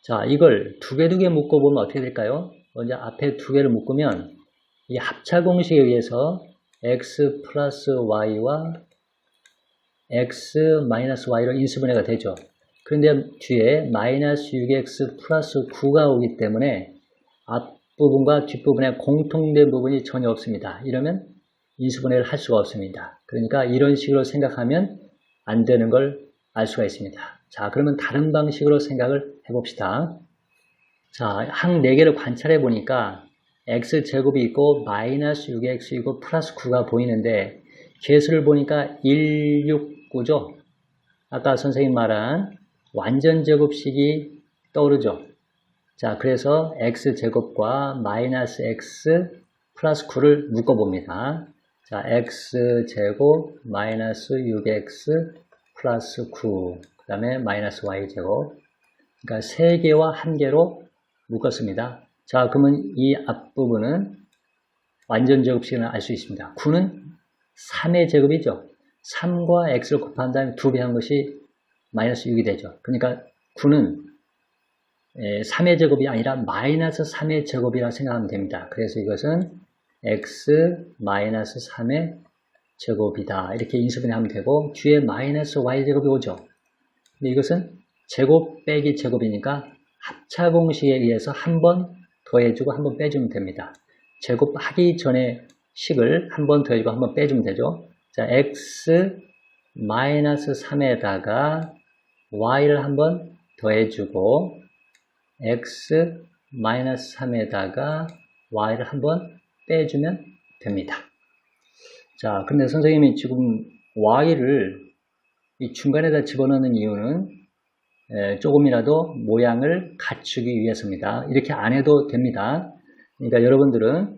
자, 이걸 두 개 묶어보면 어떻게 될까요? 먼저 앞에 두 개를 묶으면 이 합차 공식에 의해서 x 플러스 y와 x 마이너스 y로 인수분해가 되죠. 그런데 뒤에 마이너스 6x 플러스 9가 오기 때문에 앞부분과 뒷부분에 공통된 부분이 전혀 없습니다. 이러면 인수분해를 할 수가 없습니다. 그러니까 이런 식으로 생각하면 안 되는 걸 알 수가 있습니다. 자, 그러면 다른 방식으로 생각을 해봅시다. 자, 항 4개를 관찰해 보니까 x제곱이 있고 마이너스 6x 이고 플러스 9가 보이는데 개수를 보니까 1, 6, 9죠. 아까 선생님 말한 완전제곱식이 떠오르죠. 자, 그래서 x제곱과 마이너스 x 플러스 9를 묶어봅니다. 자, x제곱 마이너스 6x 플러스 9, 그 다음에 마이너스 y제곱. 그러니까 3개와 1개로 묶었습니다. 자, 그러면 이 앞부분은 완전제곱식을 알 수 있습니다. 9는 3의 제곱이죠. 3과 x를 곱한 다음에 2배 한 것이 마이너스 6이 되죠. 그러니까 9는 3의 제곱이 아니라 마이너스 3의 제곱이라고 생각하면 됩니다. 그래서 이것은 x 마이너스 3의 제곱이다. 이렇게 인수분해하면 되고 뒤에 마이너스 y제곱이 오죠. 근데 이것은 제곱 빼기 제곱이니까 합차 공식에 의해서 한 번 더해주고 한 번 빼주면 됩니다. 제곱하기 전에 식을 한 번 더해주고 한 번 빼주면 되죠. 자, x 마이너스 3에다가 y를 한 번 더해주고 x 마이너스 3에다가 y를 한 번 빼주면 됩니다. 자, 그런데 선생님이 지금 y를 이 중간에다 집어넣는 이유는 조금이라도 모양을 갖추기 위해서입니다. 이렇게 안 해도 됩니다. 그러니까 여러분들은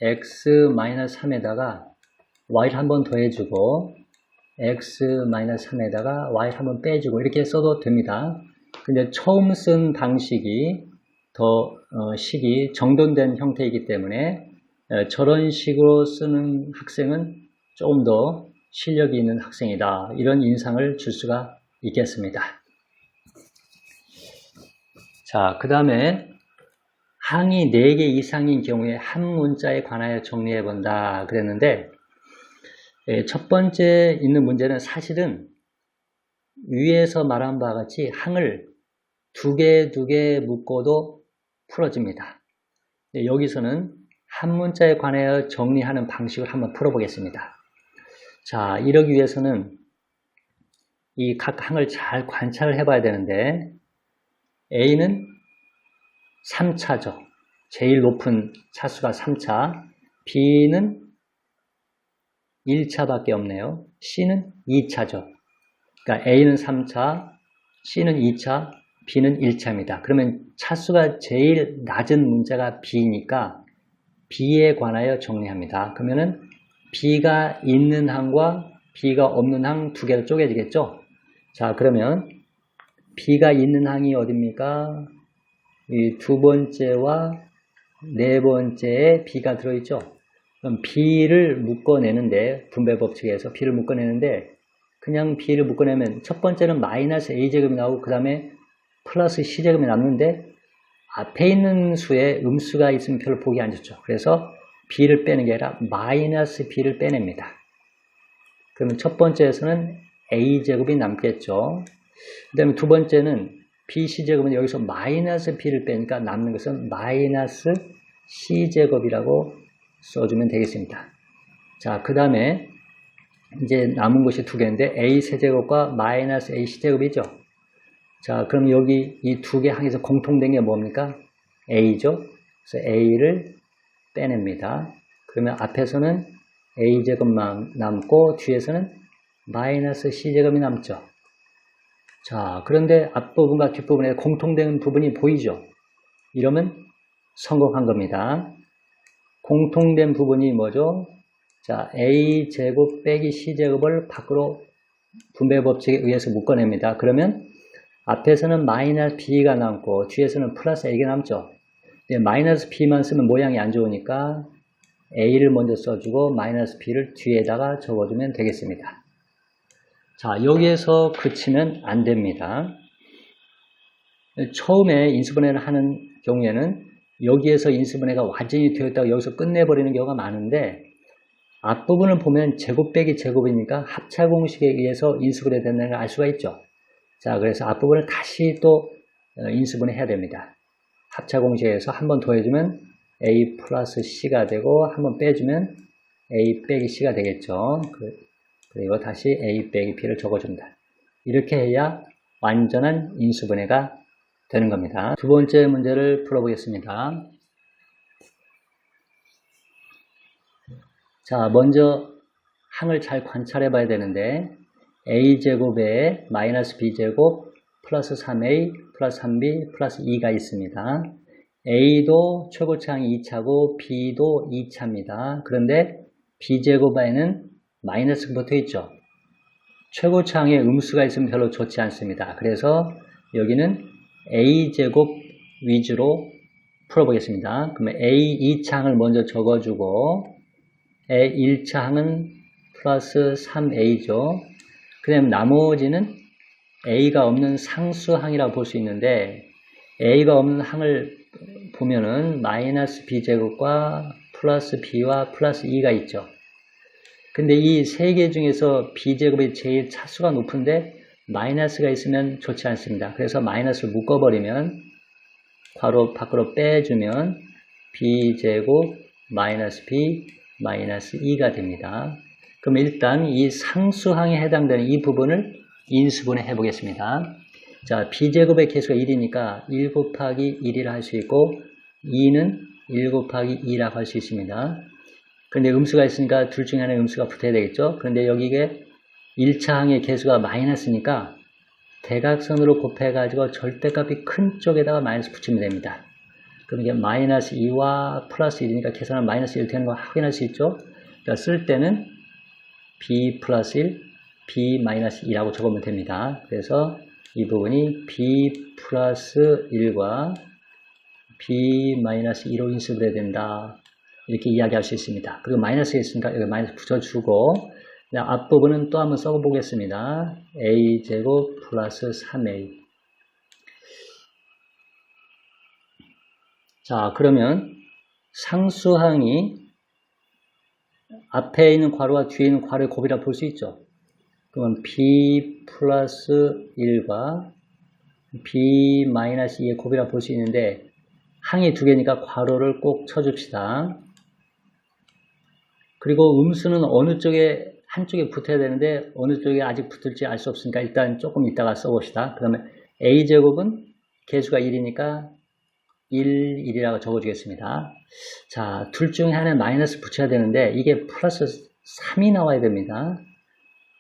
x-3에다가 y를 한 번 더해주고 x-3에다가 y를 한 번 빼주고 이렇게 써도 됩니다. 근데 처음 쓴 방식이 더 식이 정돈된 형태이기 때문에 저런 식으로 쓰는 학생은 조금 더 실력이 있는 학생이다. 이런 인상을 줄 수가 있겠습니다. 자, 그 다음에 항이 4개 이상인 경우에 한 문자에 관하여 정리해 본다 그랬는데 첫 번째 있는 문제는 사실은 위에서 말한 바와 같이 항을 2개 묶어도 풀어집니다. 여기서는 한 문자에 관하여 정리하는 방식을 한번 풀어보겠습니다. 자, 이러기 위해서는 이 각 항을 잘 관찰을 해봐야 되는데 A는 3차죠. 제일 높은 차수가 3차. B는 1차밖에 없네요. C는 2차죠. 그러니까 A는 3차, C는 2차, B는 1차입니다. 그러면 차수가 제일 낮은 문자가 B니까 B에 관하여 정리합니다. 그러면은 B가 있는 항과 B가 없는 항 2개로 쪼개지겠죠? 자, 그러면 B가 있는 항이 어딥니까? 이 두 번째와 네 번째에 B가 들어있죠? 그럼 B를 묶어내는데, 분배 법칙에서 B를 묶어내는데, 그냥 B를 묶어내면 첫 번째는 마이너스 A제곱이 나오고, 그 다음에 플러스 C제곱이 남는데, 앞에 있는 수에 음수가 있으면 별로 보기 안 좋죠. 그래서 B를 빼는 게 아니라 마이너스 B를 빼냅니다. 그러면 첫 번째에서는 A제곱이 남겠죠. 그 다음에 두 번째는 BC제곱은 여기서 마이너스 B를 빼니까 남는 것은 마이너스 C제곱이라고 써주면 되겠습니다. 자, 그 다음에 이제 남은 것이 2개인데 A 세제곱과 마이너스 AC제곱이죠. 자, 그럼 여기 이 2개 항에서 공통된 게 뭡니까? A죠. 그래서 A를 빼냅니다. 그러면 앞에서는 A제곱만 남고 뒤에서는 마이너스 C제곱이 남죠. 자, 그런데 앞부분과 뒷부분에 공통된 부분이 보이죠? 이러면 성공한 겁니다. 공통된 부분이 뭐죠? 자, A제곱 빼기 C제곱을 밖으로 분배 법칙에 의해서 묶어냅니다. 그러면 앞에서는 마이너스 B가 남고 뒤에서는 플러스 A가 남죠. 마이너스 B만 쓰면 모양이 안 좋으니까 A를 먼저 써주고 마이너스 B를 뒤에다가 적어주면 되겠습니다. 자, 여기에서 그치면 안 됩니다. 처음에 인수분해를 하는 경우에는 여기에서 인수분해가 완전히 되었다고 여기서 끝내버리는 경우가 많은데, 앞부분을 보면 제곱 빼기 제곱이니까 합차 공식에 의해서 인수분해 된다는 걸 알 수가 있죠. 자, 그래서 앞부분을 다시 또 인수분해 해야 됩니다. 합차 공식에서 한 번 더해주면 a 플러스 c가 되고, 한 번 빼주면 a 빼기 c가 되겠죠. 그리고 다시 a 빼기 b를 적어준다. 이렇게 해야 완전한 인수분해가 되는 겁니다. 두 번째 문제를 풀어보겠습니다. 자, 먼저 항을 잘 관찰해 봐야 되는데, a제곱에 마이너스 b제곱 플러스 3a 플러스 3b 플러스 2가 있습니다. a도 최고차항이 2차고 b도 2차입니다. 그런데 b제곱에는 마이너스가 붙어 있죠. 최고차항에 음수가 있으면 별로 좋지 않습니다. 그래서 여기는 a제곱 위주로 풀어보겠습니다. 그러면 a 2차항을 먼저 적어주고, a 1차항은 플러스 3a죠. 그 다음 나머지는 a가 없는 상수항이라고 볼 수 있는데, a가 없는 항을 보면은 마이너스 b제곱과 플러스 b와 플러스 2가 있죠. 근데 이 세 개 중에서 b제곱이 제일 차수가 높은데 마이너스가 있으면 좋지 않습니다. 그래서 마이너스를 묶어버리면, 괄호 밖으로 빼주면 b제곱 마이너스 b 마이너스 2가 됩니다. 그럼 일단 이 상수항에 해당되는 이 부분을 인수분해 해보겠습니다. 자, b제곱의 개수가 1이니까 1 곱하기 1이라 할 수 있고, 2는 1 곱하기 2라고 할 수 있습니다. 그런데 음수가 있으니까 둘 중에 하나의 음수가 붙어야 되겠죠. 그런데 여기에 1차항의 개수가 마이너스니까 대각선으로 곱해가지고 절대값이 큰 쪽에다가 마이너스 붙이면 됩니다. 그럼 이게 마이너스 2와 플러스 1이니까 계산하면 마이너스 1 되는 거 확인할 수 있죠. 그러니까 쓸 때는 b 플러스 1, b 마이너스 2라고 적으면 됩니다. 그래서 이 부분이 b 플러스 1과 b 마이너스 2로 인수분해야 된다. 이렇게 이야기할 수 있습니다. 그리고 마이너스가 있으니까 여기 마이너스 붙여주고, 앞부분은 또 한번 써보겠습니다. a제곱 플러스 3a. 자, 그러면 상수항이 앞에 있는 괄호와 뒤에 있는 괄호의 곱이라 볼 수 있죠. 그러면 b 플러스 1과 b 마이너스 2의 곱이라 볼 수 있는데, 항이 두 개니까 괄호를 꼭 쳐줍시다. 그리고 음수는 어느 쪽에, 한쪽에 붙어야 되는데 어느 쪽에 아직 붙을지 알 수 없으니까 일단 조금 이따가 써봅시다. 그러면 a제곱은 개수가 1이니까 1이라고 적어주겠습니다. 자, 둘 중에 하나는 마이너스 붙여야 되는데 이게 플러스 3이 나와야 됩니다.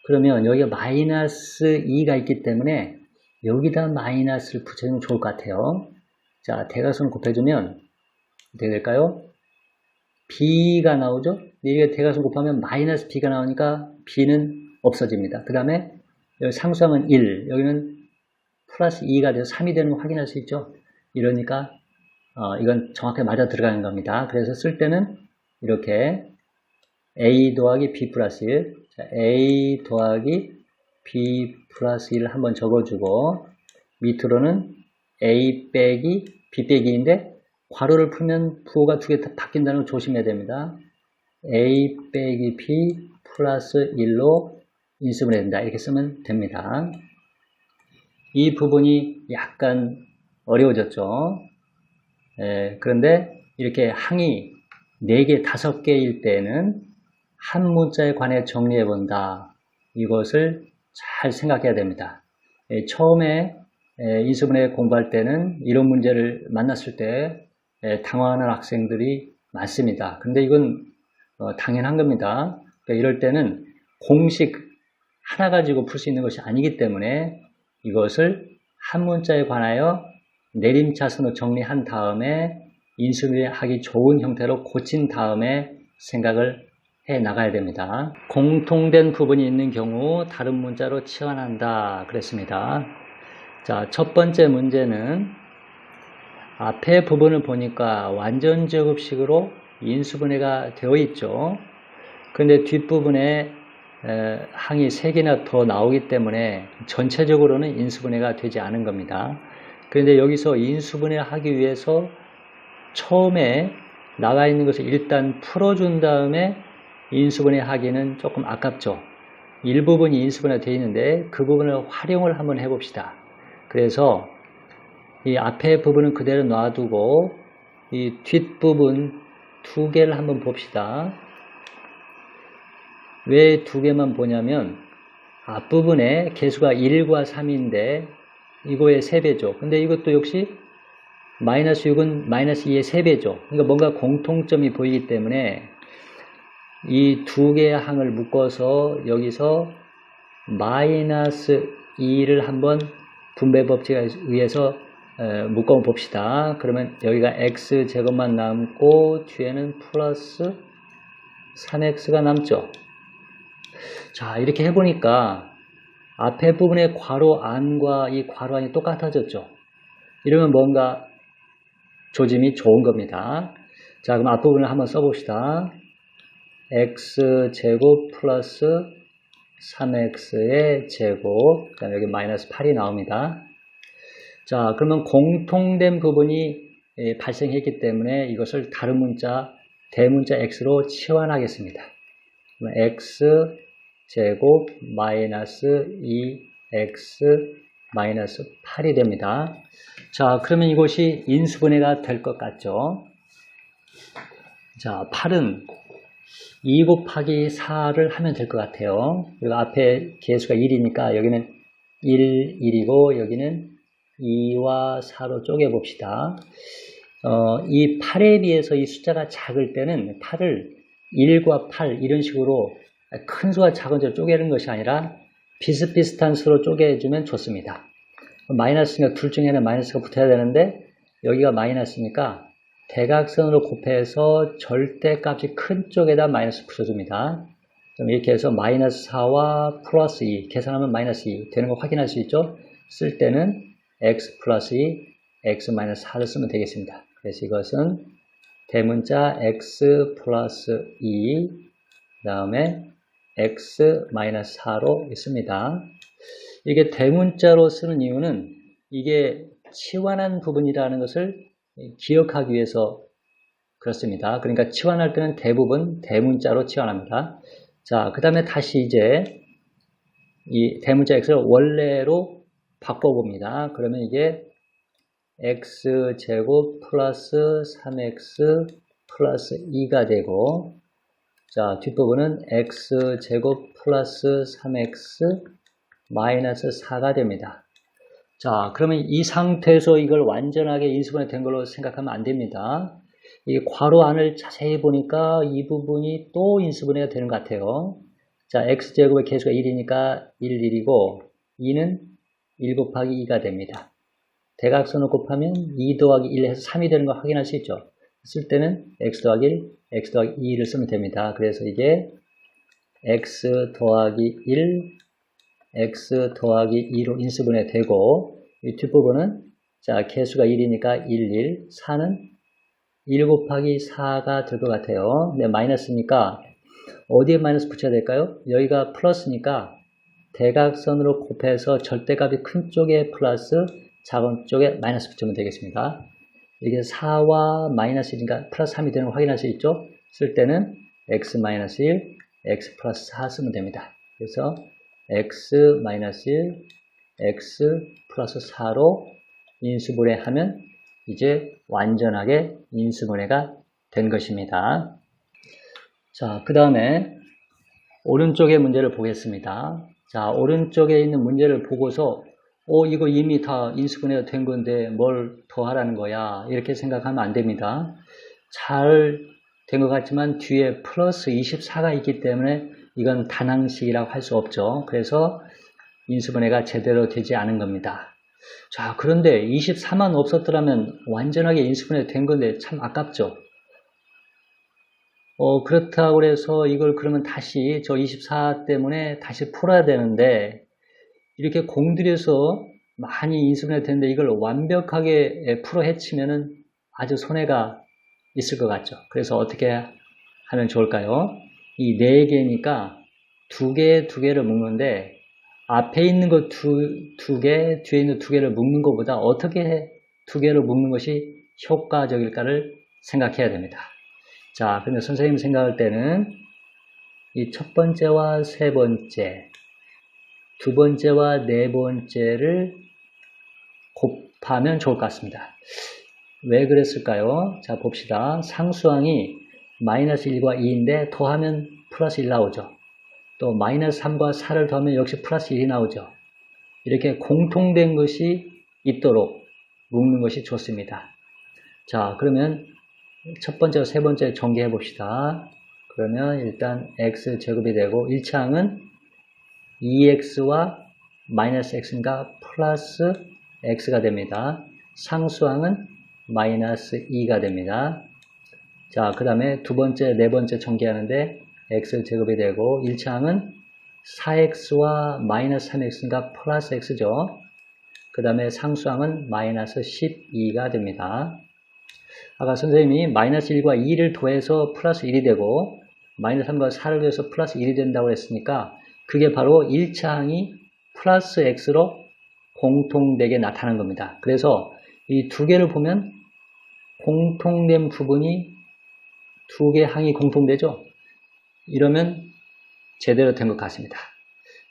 그러면 여기가 마이너스 2가 있기 때문에 여기다 마이너스를 붙여주면 좋을 것 같아요. 자, 대각선 곱해주면 어떻게 될까요? b가 나오죠? 이게 대각선 곱하면 마이너스 b가 나오니까 b는 없어집니다. 그 다음에 여기 상수항은 1, 여기는 플러스 2가 돼서 3이 되는 거 확인할 수 있죠? 이러니까 이건 정확하게 맞아 들어가는 겁니다. 그래서 쓸 때는 이렇게 a 더하기 b 플러스 1, 자, a 더하기 b 플러스 1을 한번 적어주고, 밑으로는 a 빼기 b 빼기인데 괄호를 풀면 부호가 두 개 다 바뀐다는 걸 조심해야 됩니다. a 빼기 b 플러스 1로 인수분해 된다. 이렇게 쓰면 됩니다. 이 부분이 약간 어려워졌죠. 그런데 이렇게 항이 4개, 5개일 때는 한 문자에 관해 정리해 본다. 이것을 잘 생각해야 됩니다. 처음에 인수분해 공부할 때는 이런 문제를 만났을 때 당황하는 학생들이 많습니다. 근데 이건 당연한 겁니다. 그러니까 이럴 때는 공식 하나 가지고 풀 수 있는 것이 아니기 때문에 이것을 한 문자에 관하여 내림차순으로 정리한 다음에 인수분해하기 좋은 형태로 고친 다음에 생각을 해 나가야 됩니다. 공통된 부분이 있는 경우 다른 문자로 치환한다 그랬습니다. 자, 첫 번째 문제는 앞에 부분을 보니까 완전제곱식으로 인수분해가 되어 있죠. 그런데 뒷부분에 항이 3개나 더 나오기 때문에 전체적으로는 인수분해가 되지 않은 겁니다. 그런데 여기서 인수분해하기 위해서 처음에 나가 있는 것을 일단 풀어준 다음에 인수분해하기는 조금 아깝죠. 일부분이 인수분해가 되어 있는데 그 부분을 활용을 한번 해봅시다. 그래서 이 앞에 부분은 그대로 놔두고 이 뒷부분 2개를 한번 봅시다. 왜 2개만 보냐면 앞부분에 개수가 1과 3인데 이거의 3배죠. 근데 이것도 역시 마이너스 6은 마이너스 2의 3배죠. 그러니까 뭔가 공통점이 보이기 때문에 이 2개의 항을 묶어서 여기서 마이너스 2를 한번 분배 법칙에 의해서 묶어 봅시다. 그러면 여기가 x제곱만 남고 뒤에는 플러스 3x가 남죠. 자, 이렇게 해보니까 앞에 부분의 괄호 안과 이 괄호 안이 똑같아졌죠. 이러면 뭔가 조짐이 좋은 겁니다. 자, 그럼 앞부분을 한번 써봅시다. x제곱 플러스 3x의 제곱, 그다음에 여기 마이너스 8이 나옵니다. 자, 그러면 공통된 부분이 발생했기 때문에 이것을 다른 문자, 대문자 x로 치환하겠습니다. x제곱 마이너스 2x 마이너스 8이 됩니다. 자, 그러면 이것이 인수분해가 될 것 같죠? 자, 8은 2 곱하기 4를 하면 될 것 같아요. 그리고 앞에 개수가 1이니까 여기는 1, 1이고 여기는 2와 4로 쪼개봅시다. 이 8에 비해서 이 숫자가 작을 때는 8을 1과 8 이런 식으로 큰 수와 작은 수로 쪼개는 것이 아니라 비슷비슷한 수로 쪼개주면 좋습니다. 마이너스니까 둘 중에 하나 마이너스가 붙어야 되는데 여기가 마이너스니까 대각선으로 곱해서 절대값이 큰 쪽에다 마이너스 붙여줍니다. 그럼 이렇게 해서 마이너스 4와 플러스 2 계산하면 마이너스 2 되는 거 확인할 수 있죠. 쓸 때는 x 플러스 2 x 마이너스 4를 쓰면 되겠습니다. 그래서 이것은 대문자 x 플러스 2 그 다음에 x 마이너스 4로 있습니다. 이게 대문자로 쓰는 이유는 이게 치환한 부분이라는 것을 기억하기 위해서 그렇습니다. 그러니까 치환할 때는 대부분 대문자로 치환합니다. 자, 그 다음에 다시 이제 이 대문자 x를 원래로 바꿔봅니다. 그러면 이게 x제곱 플러스 3x 플러스 2가 되고, 자, 뒷부분은 x제곱 플러스 3x 마이너스 4가 됩니다. 자, 그러면 이 상태에서 이걸 완전하게 인수분해 된 걸로 생각하면 안 됩니다. 이 괄호 안을 자세히 보니까 이 부분이 또 인수분해가 되는 것 같아요. 자, x제곱의 개수가 1이니까 1, 1이고 2는 1 곱하기 2가 됩니다. 대각선을 곱하면 2 더하기 1 해서 3이 되는 거 확인할 수 있죠. 쓸 때는 x 더하기 1, x 더하기 2를 쓰면 됩니다. 그래서 이게 x 더하기 1, x 더하기 2로 인수분해 되고, 이 뒷부분은 자 개수가 1이니까 1, 1, 4는 1 곱하기 4가 될 것 같아요. 근데 마이너스니까 어디에 마이너스 붙여야 될까요? 여기가 플러스니까 대각선으로 곱해서 절대값이 큰 쪽에 플러스 작은 쪽에 마이너스 붙이면 되겠습니다. 이게 4와 마이너스 1이니까 플러스 3이 되는 걸 확인할 수 있죠? 쓸 때는 x 마이너스 1, x 플러스 4 쓰면 됩니다. 그래서 x 마이너스 1, x 플러스 4로 인수분해하면 이제 완전하게 인수분해가 된 것입니다. 자, 그 다음에 오른쪽의 문제를 보겠습니다. 자, 오른쪽에 있는 문제를 보고서 이거 이미 다 인수분해가 된 건데 뭘 더 하라는 거야 이렇게 생각하면 안 됩니다. 잘 된 것 같지만 뒤에 플러스 24가 있기 때문에 이건 단항식이라고 할 수 없죠. 그래서 인수분해가 제대로 되지 않은 겁니다. 자, 그런데 24만 없었더라면 완전하게 인수분해 된 건데 참 아깝죠. 그렇다고 해서 이걸 그러면 다시 저 24 때문에 다시 풀어야 되는데 이렇게 공들여서 많이 인수분해 되는데 이걸 완벽하게 풀어 헤치면은 아주 손해가 있을 것 같죠. 그래서 어떻게 하면 좋을까요? 이 4개니까 두 개를 묶는데 앞에 있는 거 두 개, 뒤에 있는 두 개를 묶는 것보다 어떻게 두 개를 묶는 것이 효과적일까를 생각해야 됩니다. 자, 그런데 선생님이 생각할 때는 이 첫 번째와 세 번째, 두 번째와 네 번째를 곱하면 좋을 것 같습니다. 왜 그랬을까요? 자, 봅시다. 상수항이 마이너스 1과 2인데 더하면 플러스 1 나오죠. 또 마이너스 3과 4를 더하면 역시 플러스 1이 나오죠. 이렇게 공통된 것이 있도록 묶는 것이 좋습니다. 자, 그러면 첫 번째와 세 번째 전개해 봅시다. 그러면 일단 x제곱이 되고 1차항은 2x와 마이너스 x인가 플러스 x가 됩니다. 상수항은 마이너스 2가 됩니다. 자, 그 다음에 두 번째, 네 번째 전개하는데 x제곱이 되고 1차항은 4x와 마이너스 3x인가 플러스 x죠. 그 다음에 상수항은 마이너스 12가 됩니다. 아까 선생님이 마이너스 1과 2를 더해서 플러스 1이 되고 마이너스 3과 4를 더해서 플러스 1이 된다고 했으니까 그게 바로 1차항이 플러스 x로 공통되게 나타난 겁니다. 그래서 이 두 개를 보면 공통된 부분이 두 개 항이 공통되죠? 이러면 제대로 된 것 같습니다.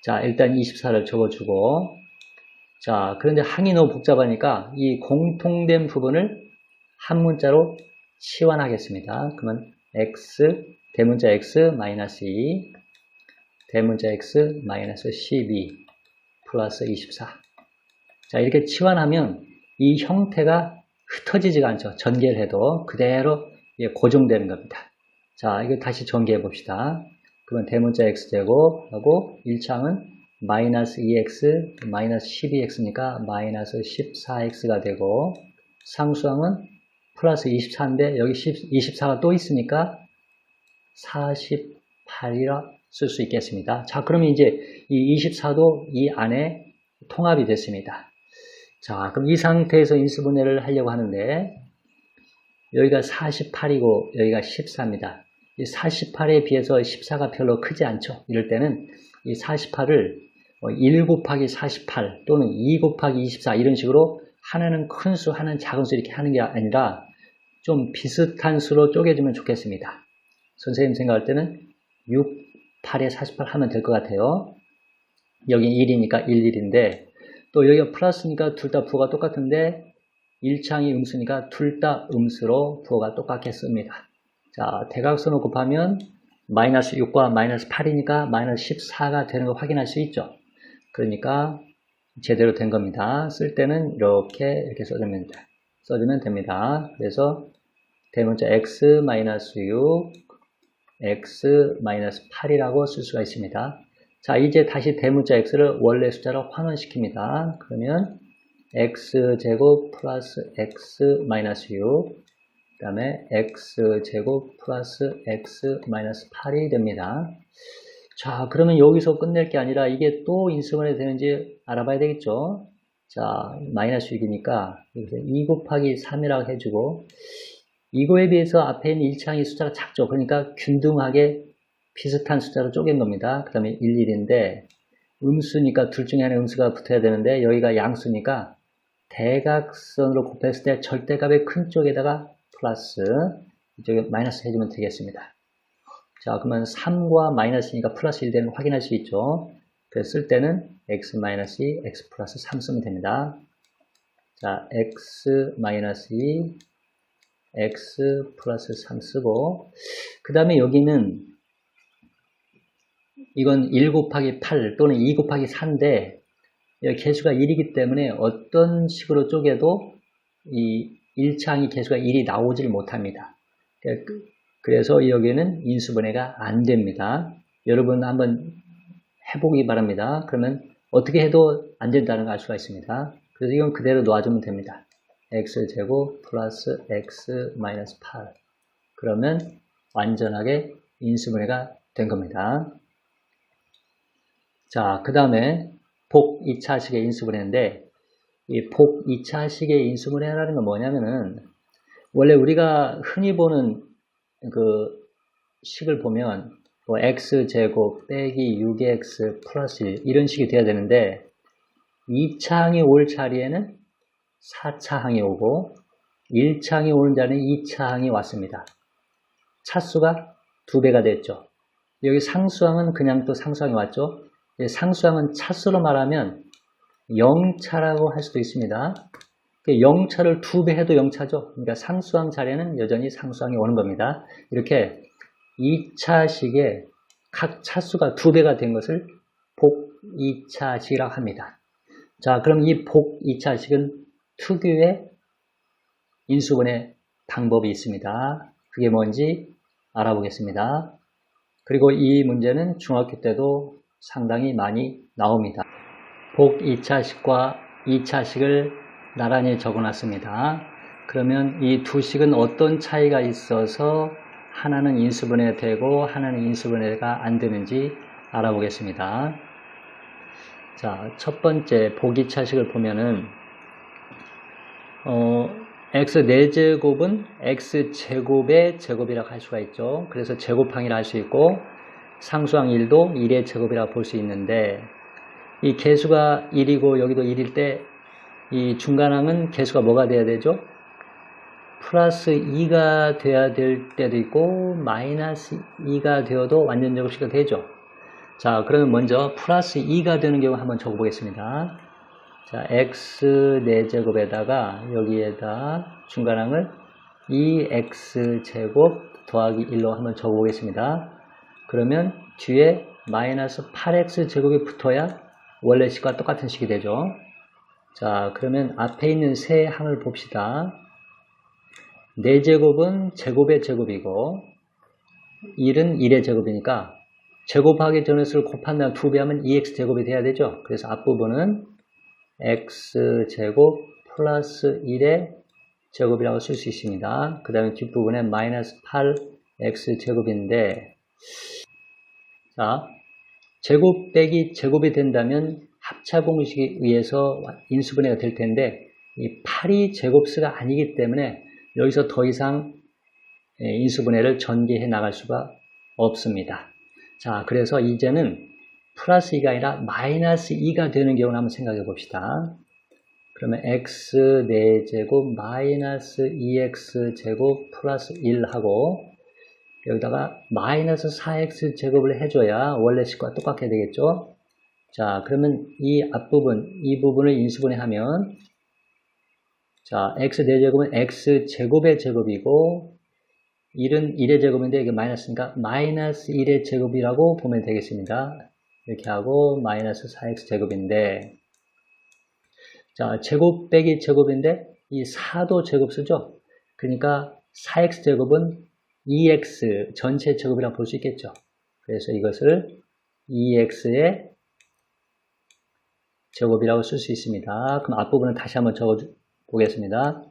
자, 일단 24를 적어주고, 자, 그런데 항이 너무 복잡하니까 이 공통된 부분을 한 문자로 치환하겠습니다. 그러면 x, 대문자 x 마이너스 2, 대문자 x 마이너스 12 플러스 24. 자, 이렇게 치환하면 이 형태가 흩어지지가 않죠. 전개를 해도 그대로 고정되는 겁니다. 자, 이거 다시 전개해 봅시다. 그러면 대문자 x제곱하고 1차항은 마이너스 2x 마이너스 12x니까 마이너스 14x가 되고 상수항은 플러스 24인데 여기 24가 또 있으니까 48이라 쓸 수 있겠습니다. 자, 그러면 이제 이 24도 이 안에 통합이 됐습니다. 자, 그럼 이 상태에서 인수분해를 하려고 하는데 여기가 48이고 여기가 14입니다. 이 48에 비해서 14가 별로 크지 않죠. 이럴 때는 이 48을 1 곱하기 48 또는 2 곱하기 24 이런 식으로 하나는 큰 수, 하나는 작은 수 이렇게 하는 게 아니라 좀 비슷한 수로 쪼개주면 좋겠습니다. 선생님 생각할 때는 6, 8에 48 하면 될 것 같아요. 여기 1이니까 1, 1인데 또 여기가 플러스니까 둘 다 부호가 똑같은데 1차항이 음수니까 둘 다 음수로 부호가 똑같겠습니다. 자, 대각선을 곱하면 마이너스 6과 마이너스 8이니까 마이너스 14가 되는 거 확인할 수 있죠. 그러니까 제대로 된 겁니다. 쓸 때는 이렇게 써주면 됩니다. 그래서 대문자 x 마이너스 6, x 마이너스 8이라고 쓸 수가 있습니다. 자, 이제 다시 대문자 x를 원래 숫자로 환원시킵니다. 그러면 x제곱 플러스 x 마이너스 6, 그 다음에 x제곱 플러스 x 마이너스 8이 됩니다. 자, 그러면 여기서 끝낼 게 아니라 이게 또 인수분해 되는지 알아봐야 되겠죠. 자, 마이너스 6이니까 2 곱하기 3이라고 해주고 이거에 비해서 앞에 있는 1차항의 숫자가 작죠. 그러니까 균등하게 비슷한 숫자로 쪼갠 겁니다. 그 다음에 1, 1인데 음수니까 둘 중에 하나의 음수가 붙어야 되는데 여기가 양수니까 대각선으로 곱했을 때 절대값의 큰 쪽에다가 플러스 이쪽에 마이너스 해주면 되겠습니다. 자, 그러면 3과 마이너스니까 플러스 1 되는 거 확인할 수 있죠. 그래서 쓸 때는 x 마이너스 2, x 플러스 3 쓰면 됩니다. 자, x 마이너스 2, x 플러스 3 쓰고 그 다음에 여기는 이건 1 곱하기 8 또는 2 곱하기 4인데 여기 개수가 1이기 때문에 어떤 식으로 쪼개도 이 1차항이 개수가 1이 나오질 못합니다. 그래서 여기는 인수분해가 안 됩니다. 여러분 한번 해보기 바랍니다. 그러면 어떻게 해도 안 된다는 걸 알 수가 있습니다. 그래서 이건 그대로 놔주면 됩니다. x제곱 플러스 x 마이너스 8 그러면 완전하게 인수분해가 된 겁니다. 자, 그 다음에 복 2차식의 인수분해인데 이 복 2차식의 인수분해라는 건 뭐냐면은 원래 우리가 흔히 보는 그 식을 보면 뭐 x제곱 빼기 6x 플러스 1 이런 식이 돼야 되는데 2차 항이 올 자리에는 4차 항이 오고 1차 항이 오는 자리는 2차 항이 왔습니다. 차수가 2배가 됐죠. 여기 상수항은 그냥 또 상수항이 왔죠. 상수항은 차수로 말하면 0차라고 할 수도 있습니다. 0차를 2배 해도 0차죠. 그러니까 상수항 자리에는 여전히 상수항이 오는 겁니다. 이렇게 2차식에 각 차수가 2배가 된 것을 복 2차식이라고 합니다. 자, 그럼 이 복 2차식은 특유의 인수분해 방법이 있습니다. 그게 뭔지 알아보겠습니다. 그리고 이 문제는 중학교 때도 상당히 많이 나옵니다. 복 2차식과 2차식을 나란히 적어놨습니다. 그러면 이 두 식은 어떤 차이가 있어서 하나는 인수분해되고 하나는 인수분해가 안 되는지 알아보겠습니다. 자, 첫 번째 복 2차식을 보면은 x 4제곱은 x제곱의 제곱이라고 할 수가 있죠. 그래서 제곱항이라 할 수 있고 상수항 1도 1의 제곱이라고 볼 수 있는데 이 개수가 1이고 여기도 1일 때 이 중간항은 개수가 뭐가 돼야 되죠? 플러스 2가 돼야 될 때도 있고 마이너스 2가 되어도 완전 제곱식이 되죠. 자, 그러면 먼저 플러스 2가 되는 경우 한번 적어보겠습니다. 자, x 4제곱에다가 여기에다 중간항을 2x제곱 더하기 1로 한번 적어보겠습니다. 그러면 뒤에 마이너스 8x제곱이 붙어야 원래 식과 똑같은 식이 되죠. 자, 그러면 앞에 있는 세 항을 봅시다. 4제곱은 제곱의 제곱이고 1은 1의 제곱이니까 제곱하기 전에 수를 곱한 다음 2배 하면 2x제곱이 돼야 되죠. 그래서 앞부분은 x제곱 플러스 1의 제곱이라고 쓸 수 있습니다. 그 다음에 뒷부분에 마이너스 8x제곱인데 자, 제곱 빼기 제곱이 된다면 합차 공식에 의해서 인수분해가 될 텐데 이 8이 제곱수가 아니기 때문에 여기서 더 이상 인수분해를 전개해 나갈 수가 없습니다. 자, 그래서 이제는 플러스 2가 아니라 마이너스 2가 되는 경우를 한번 생각해 봅시다. 그러면 x 4제곱 마이너스 2x제곱 플러스 1하고 여기다가 마이너스 4x제곱을 해줘야 원래 식과 똑같게 되겠죠. 자, 그러면 이 앞부분, 이 부분을 인수분해하면 자, x 4제곱은 x제곱의 제곱이고 1은 1의 제곱인데 이게 마이너스니까 마이너스 1의 제곱이라고 보면 되겠습니다. 이렇게 하고 마이너스 4x제곱인데 자, 제곱 빼기 제곱인데 이 4도 제곱수죠. 그러니까 4x제곱은 2x 전체 제곱이라고 볼 수 있겠죠. 그래서 이것을 2x의 제곱이라고 쓸 수 있습니다. 그럼 앞부분을 다시 한번 적어 보겠습니다.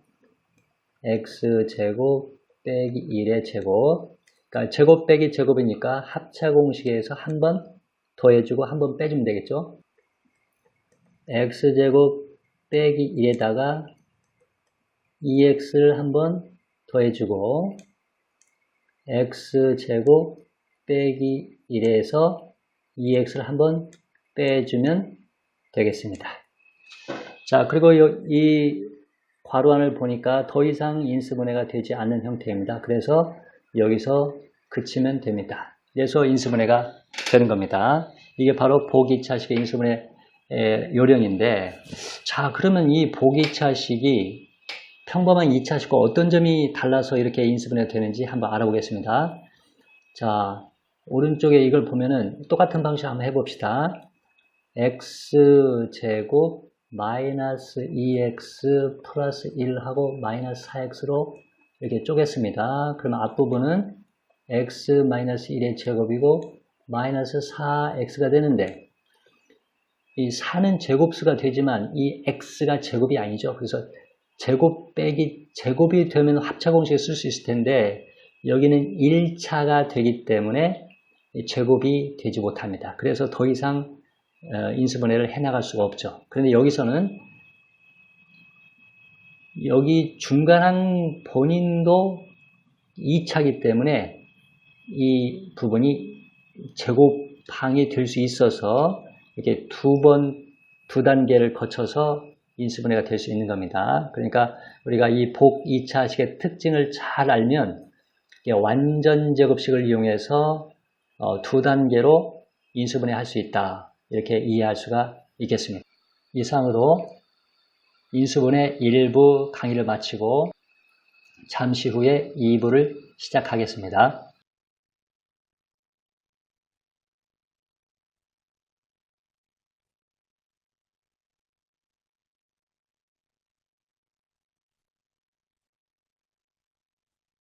x제곱 빼기 1의 제곱. 그러니까 제곱 빼기 제곱이니까 합차 공식에서 한 번 더해주고 한 번 빼주면 되겠죠. x제곱 빼기 1에다가 2x를 한 번 더해주고 x제곱 빼기 1에서 2x를 한 번 빼주면 되겠습니다. 자, 그리고 이 괄호안을 보니까 더 이상 인수분해가 되지 않는 형태입니다. 그래서 여기서 그치면 됩니다. 그래서 인수분해가 되는 겁니다. 이게 바로 복 2차식의 인수분해 요령인데 자, 그러면 이 복 2차식이 평범한 2차식과 어떤 점이 달라서 이렇게 인수분해가 되는지 한번 알아보겠습니다. 자, 오른쪽에 이걸 보면은 똑같은 방식 한번 해봅시다. x제곱 마이너스 2x 플러스 1하고 마이너스 4x로 이렇게 쪼갰습니다. 그러면 앞부분은 x 마이너스 1의 제곱이고 마이너스 4x가 되는데 이 4는 제곱수가 되지만 이 x가 제곱이 아니죠. 그래서 제곱 빼기 제곱이 되면 합차 공식을 쓸 수 있을 텐데 여기는 1차가 되기 때문에 제곱이 되지 못합니다. 그래서 더 이상 인수분해를 해나갈 수가 없죠. 그런데 여기서는 여기 중간항 본인도 2차이기 때문에 이 부분이 제곱항이 될 수 있어서 이렇게 두 단계를 거쳐서 인수분해가 될 수 있는 겁니다. 그러니까 우리가 이 복 2차식의 특징을 잘 알면 완전 제곱식을 이용해서 두 단계로 인수분해 할 수 있다. 이렇게 이해할 수가 있겠습니다. 이상으로 인수분해 1부 강의를 마치고 잠시 후에 2부를 시작하겠습니다.